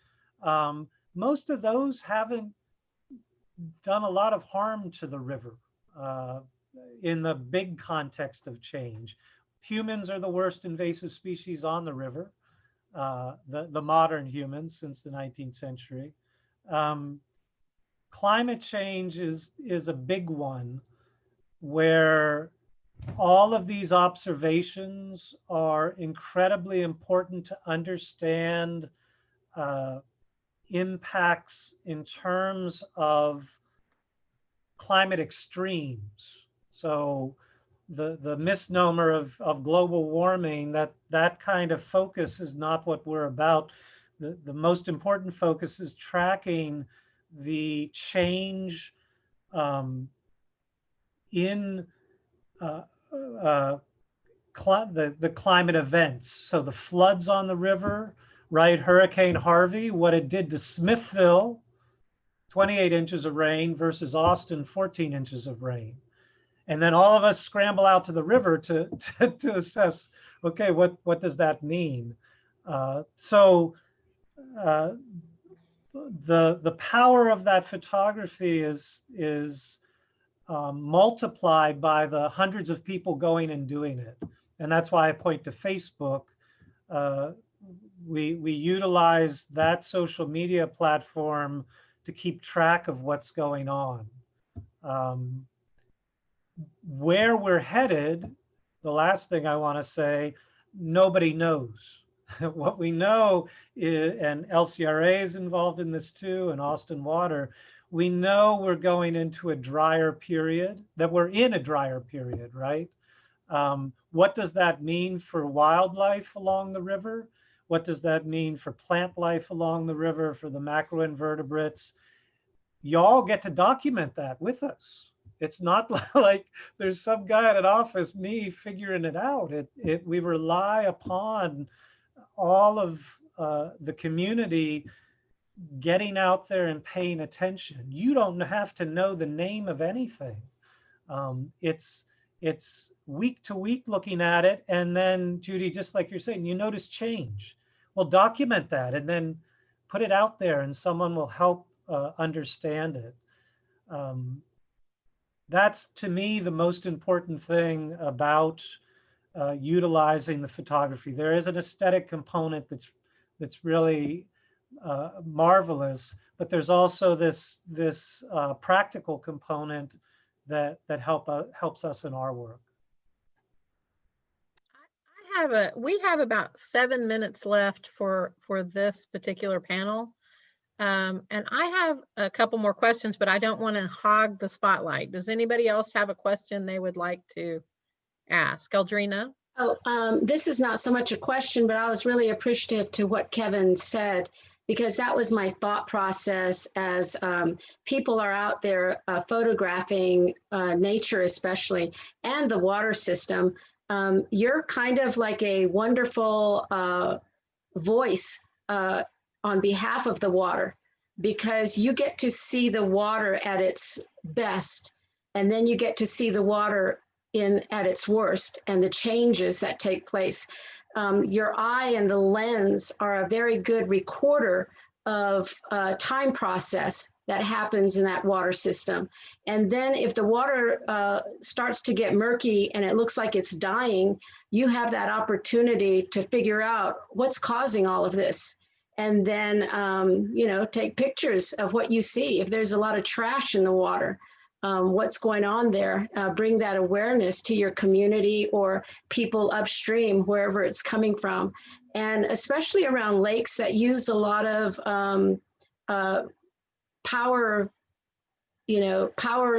Most of those haven't done a lot of harm to the river in the big context of change. Humans are the worst invasive species on the river, the modern humans since the 19th century. Climate change is a big one where all of these observations are incredibly important to understand impacts in terms of climate extremes. So the misnomer of global warming, that kind of focus is not what we're about. The most important focus is tracking the change in the climate events. So the floods on the river, right? Hurricane Harvey, what it did to Smithville, 28 inches of rain versus Austin, 14 inches of rain. And then all of us scramble out to the river to assess, okay, what does that mean? So the power of that photography is multiplied by the hundreds of people going and doing it. And that's why I point to Facebook. We utilize that social media platform to keep track of what's going on. Where we're headed, the last thing I want to say, nobody knows. What we know is, and LCRA is involved in this too, and Austin Water, we know we're going into a drier period, that we're in a drier period, right? What does that mean for wildlife along the river? What does that mean for plant life along the river, for the macroinvertebrates? Y'all get to document that with us. It's not like there's some guy at an office, me, figuring it out. We rely upon all of the community getting out there and paying attention. You don't have to know the name of anything. It's week to week looking at it. And then, Judy, just like you're saying, you notice change. Well, document that and then put it out there and someone will help understand it. That's to me the most important thing about utilizing the photography. There is an aesthetic component that's really marvelous, but there's also this practical component that helps us in our work. We have about 7 minutes left for this particular panel. And I have a couple more questions, but I don't want to hog the spotlight. Does anybody else have a question they would like to ask? Eldrina? Oh, this is not so much a question, but I was really appreciative to what Kevin said, because that was my thought process as people are out there photographing nature especially, and the water system. You're kind of like a wonderful voice on behalf of the water, because you get to see the water at its best, and then you get to see the water at its worst and the changes that take place. Your eye and the lens are a very good recorder of time process that happens in that water system. And then if the water starts to get murky and it looks like it's dying, you have that opportunity to figure out what's causing all of this. And then, take pictures of what you see. If there's a lot of trash in the water, what's going on there, bring that awareness to your community or people upstream, wherever it's coming from. And especially around lakes that use a lot of power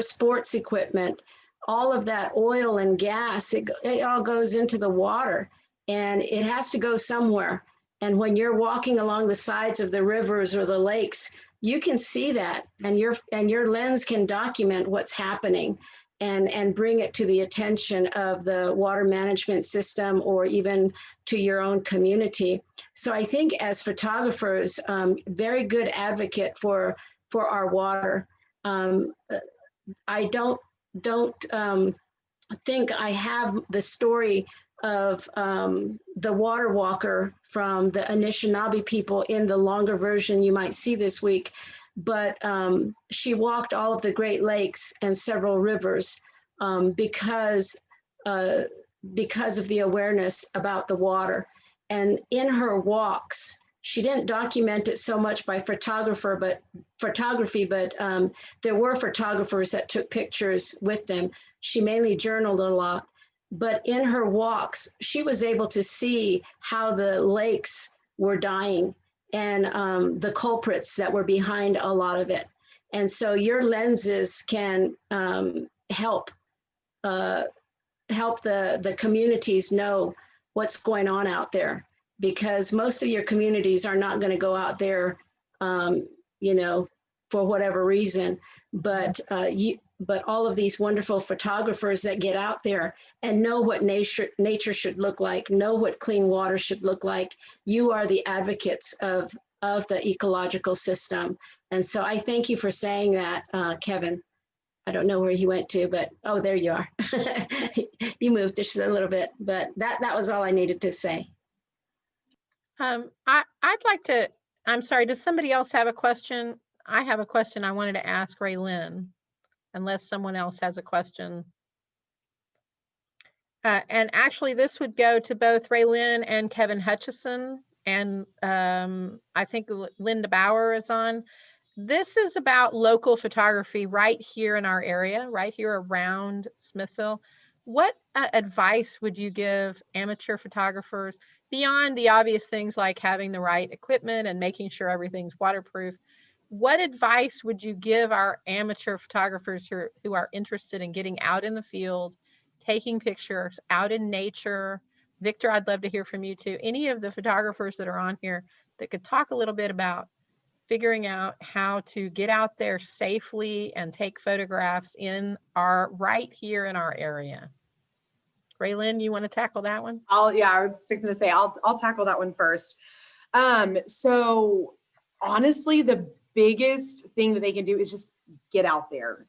sports equipment, all of that oil and gas, it all goes into the water, and it has to go somewhere. And when you're walking along the sides of the rivers or the lakes, you can see that, and your lens can document what's happening and bring it to the attention of the water management system or even to your own community. So I think as photographers, very good advocate for our water. I don't think I have the story of the water walker from the Anishinaabe people in the longer version you might see this week, but she walked all of the Great Lakes and several rivers because of the awareness about the water. And in her walks, she didn't document it so much by photography, but there were photographers that took pictures with them. She mainly journaled a lot. But in her walks, she was able to see how the lakes were dying and the culprits that were behind a lot of it. And so your lenses can help the communities know what's going on out there, because most of your communities are not going to go out there, for whatever reason, but all of these wonderful photographers that get out there and know what nature should look like, know what clean water should look like. You are the advocates of the ecological system. And so I thank you for saying that, Kevin. I don't know where he went to, but, oh, there you are. You moved just a little bit, but that was all I needed to say. I'd like to, I'm sorry, does somebody else have a question? I have a question I wanted to ask Ray Lynn, unless someone else has a question. And actually this would go to both Ray Lynn and Kevin Hutchison, and I think Linda Bauer is on. This is about local photography right here in our area, right here around Smithville. What advice would you give amateur photographers beyond the obvious things like having the right equipment and making sure everything's waterproof? What advice would you give our amateur photographers who are interested in getting out in the field, taking pictures, out in nature? Victor, I'd love to hear from you too. Any of the photographers that are on here that could talk a little bit about figuring out how to get out there safely and take photographs right here in our area. Raylyn, you want to tackle that one? I was fixing to say, I'll tackle that one first. So honestly, the biggest thing that they can do is just get out there.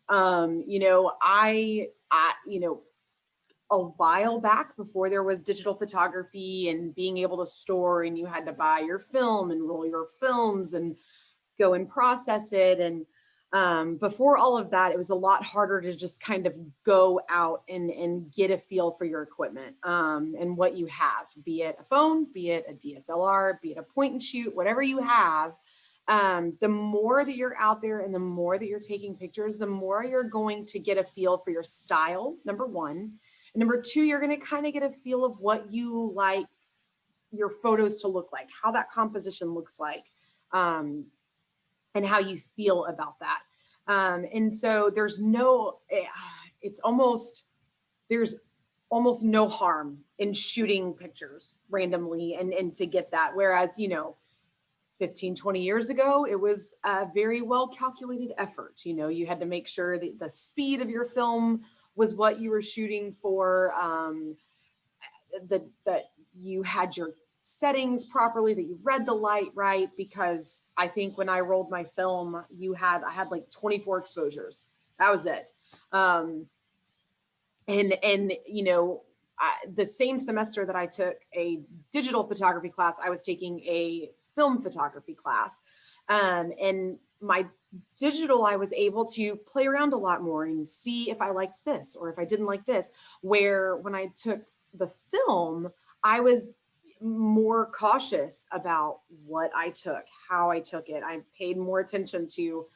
A while back, before there was digital photography and being able to store, and you had to buy your film and roll your films and go and process it. And Before all of that, it was a lot harder to just kind of go out and get a feel for your equipment and what you have, be it a phone, be it a DSLR, be it a point and shoot, whatever you have. The more that you're out there and the more that you're taking pictures, the more you're going to get a feel for your style, number one. And number two, you're going to kind of get a feel of what you like your photos to look like, how that composition looks like, and how you feel about that. And so there's almost no harm in shooting pictures randomly and to get that. Whereas, 15, 20 years ago, it was a very well calculated effort. You had to make sure that the speed of your film was what you were shooting for, that you had your settings properly, that you read the light right, because I think when I rolled my film, I had like 24 exposures. That was it. The same semester that I took a digital photography class, I was taking a film photography class. And my digital, I was able to play around a lot more and see if I liked this or if I didn't like this, where when I took the film, I was more cautious about what I took, how I took it. I paid more attention to,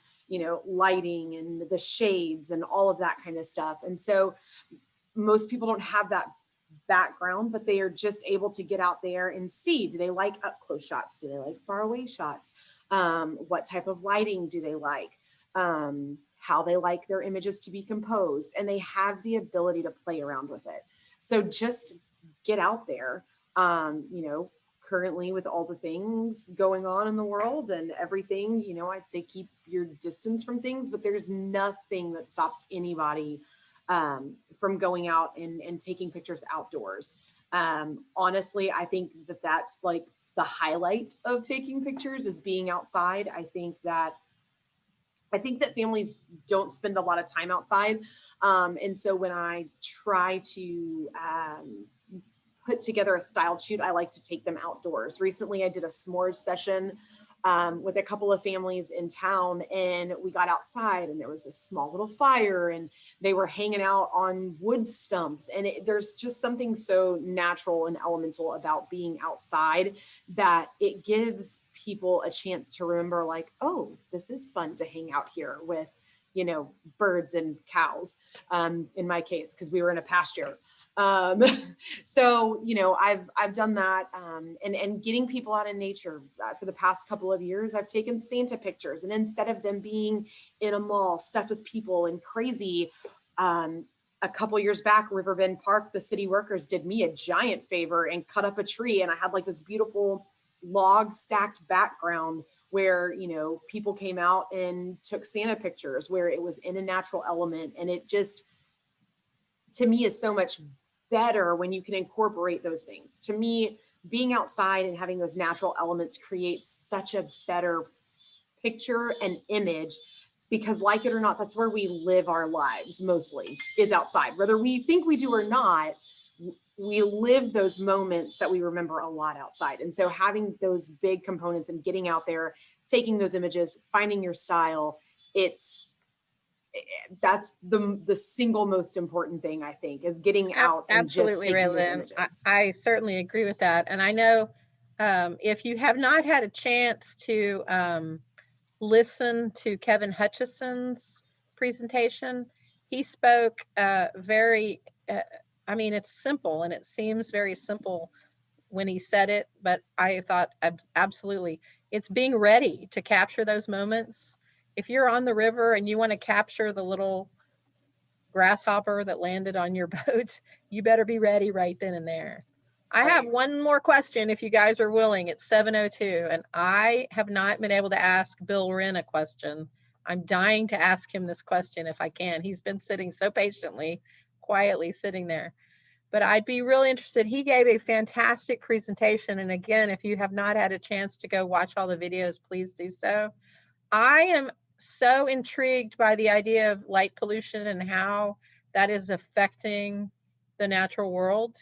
lighting and the shades and all of that kind of stuff. And so most people don't have that background, but they are just able to get out there and see, do they like up close shots? Do they like far away shots? What type of lighting do they like? How they like their images to be composed, and they have the ability to play around with it. So just get out there. Currently with all the things going on in the world and everything, I'd say keep your distance from things, but there's nothing that stops anybody from going out and taking pictures outdoors. Honestly, I think that's like the highlight of taking pictures is being outside. I think that families don't spend a lot of time outside. And so when I try to put together a styled shoot, I like to take them outdoors. Recently, I did a s'mores session with a couple of families in town, and we got outside and there was a small little fire and they were hanging out on wood stumps. And there's just something so natural and elemental about being outside that it gives people a chance to remember, like, oh, this is fun to hang out here with, birds and cows, in my case, because we were in a pasture. So, I've done that, and getting people out in nature. For the past couple of years, I've taken Santa pictures, and instead of them being in a mall stuffed with people and crazy, a couple years back, Riverbend Park, the city workers did me a giant favor and cut up a tree, and I had like this beautiful log stacked background where, people came out and took Santa pictures where it was in a natural element. And it just, to me, is so much better when you can incorporate those things. To me, being outside and having those natural elements creates such a better picture and image, because like it or not, that's where we live our lives mostly, is outside. Whether we think we do or not, we live those moments that we remember a lot outside. And so having those big components and getting out there, taking those images, finding your style, that's the single most important thing, I think, is getting out and Absolutely, just taking those Raylan. images. I certainly agree with that. And I know if you have not had a chance to listen to Kevin Hutchison's presentation, he spoke it's simple, and it seems very simple when he said it, but I thought absolutely, it's being ready to capture those moments. If you're on the river and you want to capture the little grasshopper that landed on your boat, you better be ready right then and there. I have one more question if you guys are willing. It's 7:02, and I have not been able to ask Bill Wren a question. I'm dying to ask him this question if I can. He's been sitting so patiently, quietly sitting there. But I'd be really interested. He gave a fantastic presentation. And again, if you have not had a chance to go watch all the videos, please do so. I am so intrigued by the idea of light pollution and how that is affecting the natural world.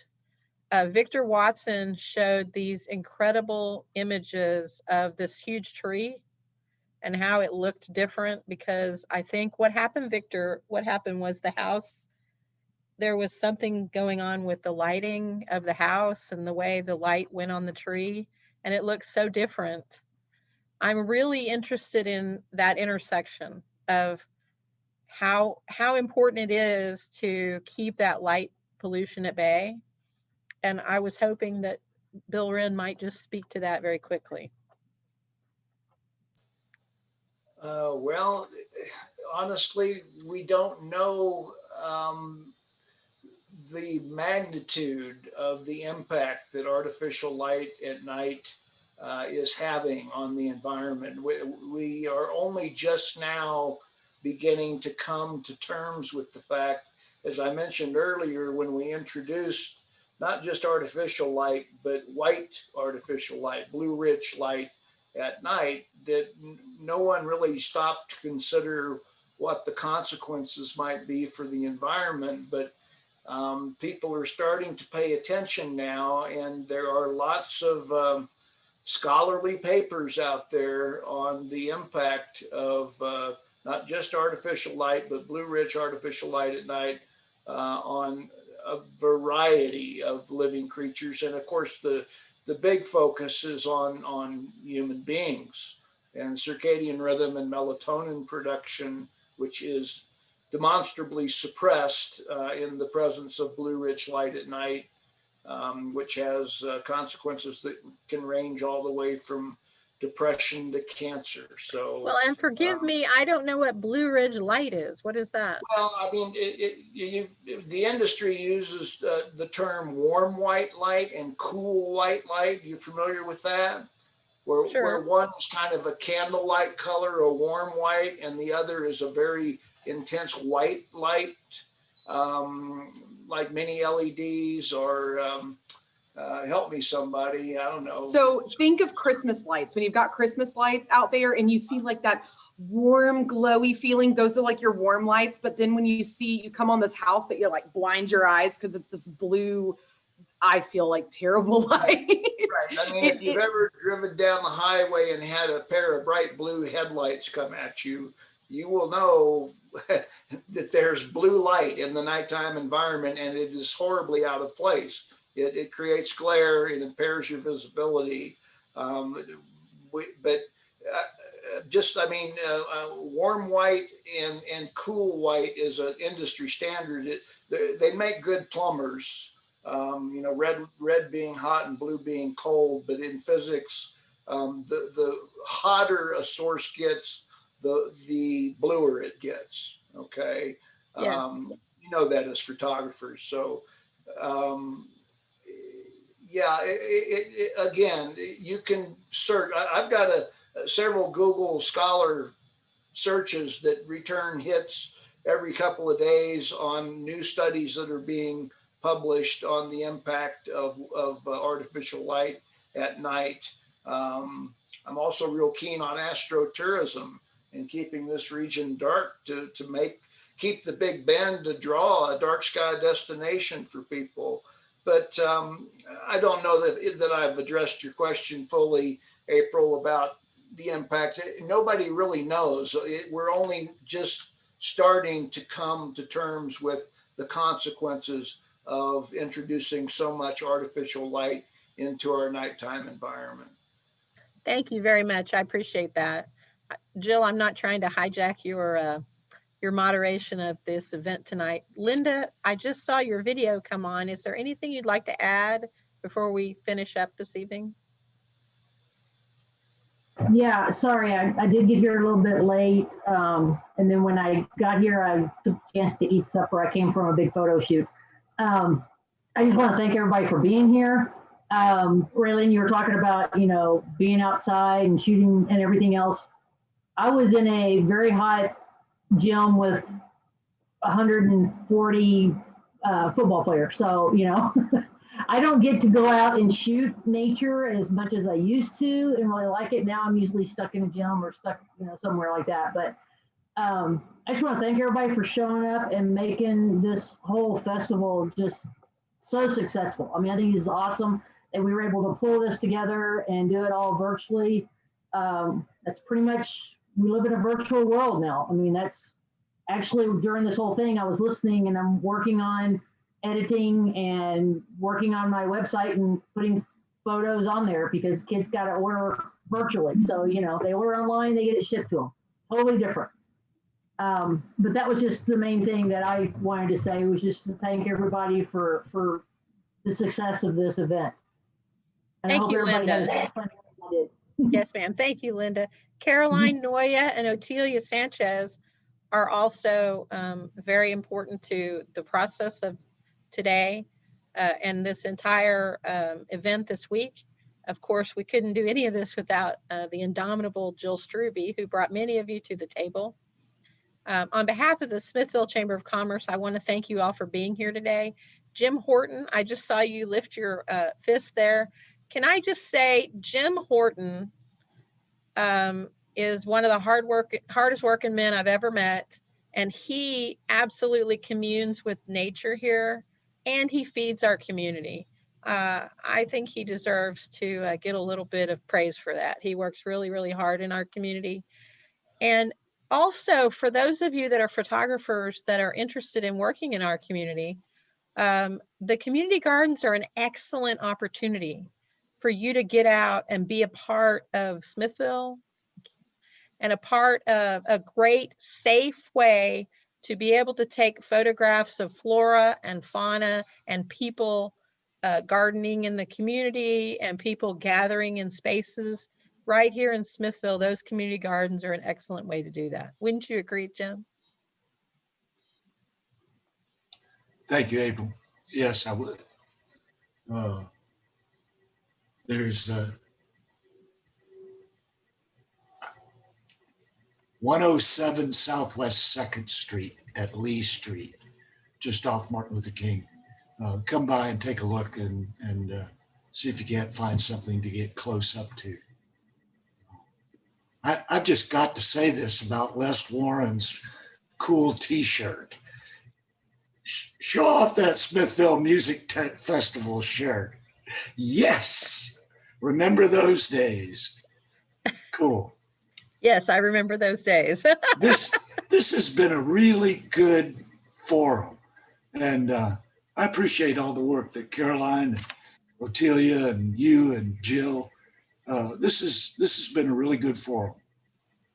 Victor Watson showed these incredible images of this huge tree and how it looked different, because I think what happened, Victor, what happened was the house, there was something going on with the lighting of the house and the way the light went on the tree, and it looks so different. I'm really interested in that intersection of how important it is to keep that light pollution at bay. And I was hoping that Bill Wren might just speak to that very quickly. Well, honestly, we don't know the magnitude of the impact that artificial light at night is having on the environment. We are only just now beginning to come to terms with the fact, as I mentioned earlier, when we introduced not just artificial light, but white artificial light, blue-rich light at night, that no one really stopped to consider what the consequences might be for the environment. But people are starting to pay attention now, and there are lots of scholarly papers out there on the impact of not just artificial light, but blue-rich artificial light at night on a variety of living creatures. And of course, the big focus is on human beings and circadian rhythm and melatonin production, which is demonstrably suppressed in the presence of blue-rich light at night, which has consequences that can range all the way from depression to cancer. So, well, and forgive me, I don't know what Blue Ridge light is. What is that? Well, I mean, the industry uses the term warm white light and cool white light. You familiar with that? Where one is kind of a candlelight color, a warm white, and the other is a very intense white light, like mini LEDs or help me somebody, I don't know. So think of Christmas lights. When you've got Christmas lights out there and you see like that warm, glowy feeling, those are like your warm lights. But then when you come on this house that you like blind your eyes because it's this blue, I feel like terrible light. Right. I mean, if you've ever driven down the highway and had a pair of bright blue headlights come at you, you will know that there's blue light in the nighttime environment, and it is horribly out of place. It creates glare, it impairs your visibility. Warm white and cool white is an industry standard. They make good plumbers, red being hot and blue being cold. But in physics, the hotter a source gets, the bluer it gets. Okay. Yeah. You know that as photographers. So, again, you can search. I've got several Google Scholar searches that return hits every couple of days on new studies that are being published on the impact of artificial light at night. I'm also real keen on astrotourism and keeping this region dark to keep the Big Bend to draw a dark sky destination for people. But I don't know that I've addressed your question fully, April, about the impact. Nobody really knows. We're only just starting to come to terms with the consequences of introducing so much artificial light into our nighttime environment. Thank you very much. I appreciate that. Jill, I'm not trying to hijack your moderation of this event tonight. Linda, I just saw your video come on. Is there anything you'd like to add before we finish up this evening? Yeah, sorry, I did get here a little bit late. And then when I got here, I took a chance to eat supper. I came from a big photo shoot. I just want to thank everybody for being here. Raylene, you were talking about, being outside and shooting and everything else. I was in a very hot gym with 140 football players. So, I don't get to go out and shoot nature as much as I used to and really like it. Now I'm usually stuck in a gym or stuck, somewhere like that. But I just want to thank everybody for showing up and making this whole festival just so successful. I mean, I think it's awesome that we were able to pull this together and do it all virtually. That's pretty much we live in a virtual world now. I mean, that's actually during this whole thing, I was listening and I'm working on editing and working on my website and putting photos on there because kids got to order virtually. So, you know, they order online, they get it shipped to them. Totally different. But that was just the main thing that I wanted to say, was just to thank everybody for the success of this event. And I Thank hope you, everybody has Linda. as fun as I did. Yes, ma'am. Thank you, Linda. Caroline Noya and Otelia Sanchez are also very important to the process of today and this entire event this week. Of course, we couldn't do any of this without the indomitable Jill Struby, who brought many of you to the table. On behalf of the Smithville Chamber of Commerce, I want to thank you all for being here today. Jim Horton, I just saw you lift your fist there. Can I just say, Jim Horton is one of the hardest working men I've ever met. And he absolutely communes with nature here, and he feeds our community. I think he deserves to get a little bit of praise for that. He works really, really hard in our community. And also, for those of you that are photographers that are interested in working in our community, the community gardens are an excellent opportunity for you to get out and be a part of Smithville and a part of a great, safe way to be able to take photographs of flora and fauna and people gardening in the community and people gathering in spaces. Right here in Smithville, those community gardens are an excellent way to do that. Wouldn't you agree, Jim? Thank you, April. Yes, I would. There's 107 Southwest 2nd Street at Lee Street, just off Martin Luther King. Come by and take a look and see if you can't find something to get close up to. I've just got to say this about Les Warren's cool t-shirt. Show off that Smithville Music Festival shirt. Yes, remember those days. Cool. Yes, I remember those days. This has been a really good forum, and I appreciate all the work that Caroline and Otelia and you and Jill. This has been a really good forum.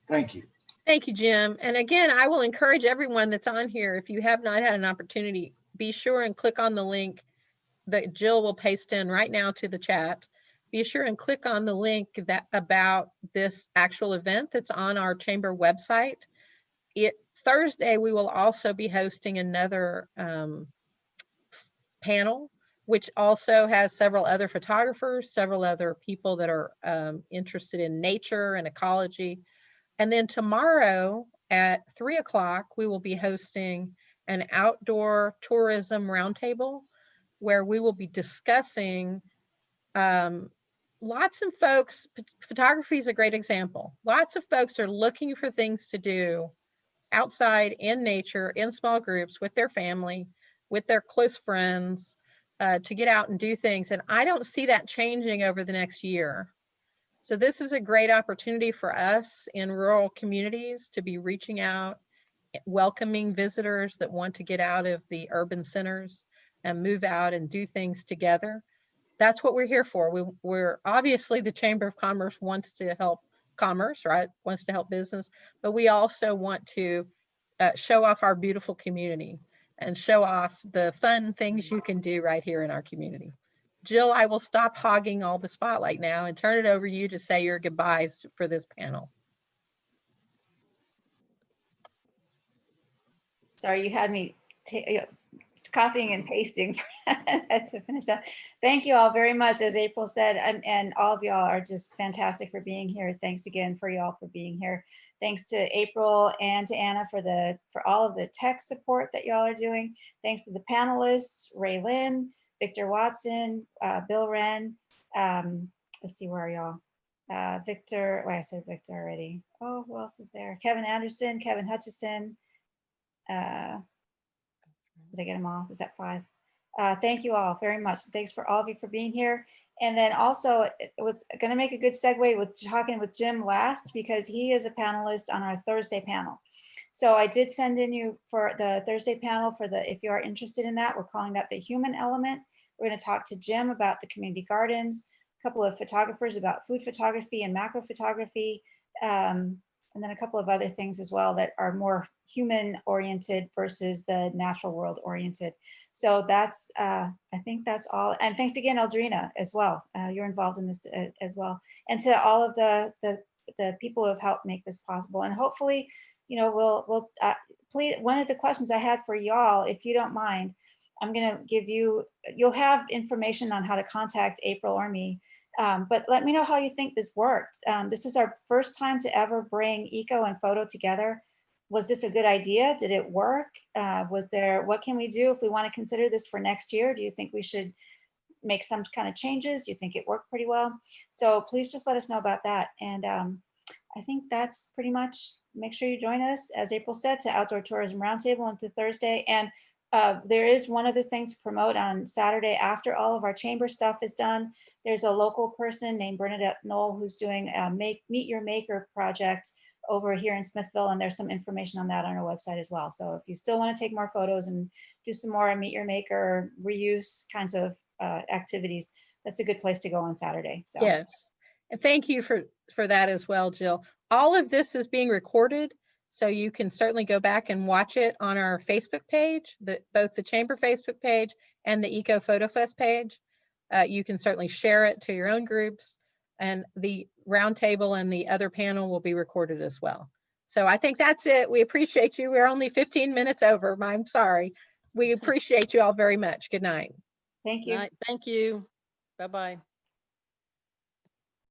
Thank you. Thank you, Jim. And again, I will encourage everyone that's on here, if you have not had an opportunity, be sure and click on the link that Jill will paste in right now to the chat. Be sure and click on the link that about this actual event that's on our chamber website. Thursday, we will also be hosting another panel, which also has several other photographers, several other people that are interested in nature and ecology. And then tomorrow at 3 o'clock, we will be hosting an outdoor tourism roundtable where we will be discussing lots of folks. Photography is a great example. Lots of folks are looking for things to do outside in nature, in small groups, with their family, with their close friends, to get out and do things. And I don't see that changing over the next year. So this is a great opportunity for us in rural communities to be reaching out, welcoming visitors that want to get out of the urban centers and move out and do things together. That's what we're here for. We're obviously, the Chamber of Commerce wants to help commerce, right? Wants to help business, but we also want to show off our beautiful community and show off the fun things you can do right here in our community. Jill, I will stop hogging all the spotlight now and turn it over to you to say your goodbyes for this panel. Sorry, you had me copying and pasting to finish up. Thank you all very much, as April said, and all of y'all are just fantastic for being here. Thanks again for y'all for being here. Thanks to April and to Anna for all of the tech support that y'all are doing. Thanks to the panelists, Ray Lynn, Victor Watson, Bill Wren. Let's see, where are y'all? Victor, well, I said Victor already. Oh, who else is there? Kevin Anderson, Kevin Hutchison. Did I get them all? Is that 5? Thank you all very much. Thanks for all of you for being here. And then also, it was going to make a good segue with talking with Jim last, because he is a panelist on our Thursday panel. So I did send in you for the Thursday panel for the, if you are interested in that, we're calling that the human element. We're going to talk to Jim about the community gardens, a couple of photographers about food photography and macro photography, and then a couple of other things as well that are more human oriented versus the natural world oriented. So that's, I think that's all. And thanks again, Eldrina, as well. You're involved in this as well. And to all of the people who have helped make this possible. And hopefully, you know, we'll please, one of the questions I had for y'all, if you don't mind, I'm gonna give you, you'll have information on how to contact April or me. But let me know how you think this worked. This is our first time to ever bring eco and photo together. Was this a good idea? Did it work? Was there, what can we do if we want to consider this for next year? Do you think we should make some kind of changes? Do you think it worked pretty well? So please just let us know about that. And I think that's pretty much, make sure you join us, as April said, to Outdoor Tourism Roundtable on Thursday. And there is one other thing to promote on Saturday after all of our chamber stuff is done. There's a local person named Bernadette Knoll who's doing a Meet Your Maker project over here in Smithville, and there's some information on that on our website as well. So if you still want to take more photos and do some more Meet Your Maker reuse kinds of activities, that's a good place to go on Saturday. So Yes, and thank you for that as well, Jill. All of this is being recorded, so you can certainly go back and watch it on our Facebook page, both the Chamber Facebook page and the Eco Photo Fest page. You can certainly share it to your own groups, and the roundtable and the other panel will be recorded as well. So I think that's it. We appreciate you. We're only 15 minutes over. I'm sorry. We appreciate you all very much. Good night. thank you. Thank you. Bye-bye.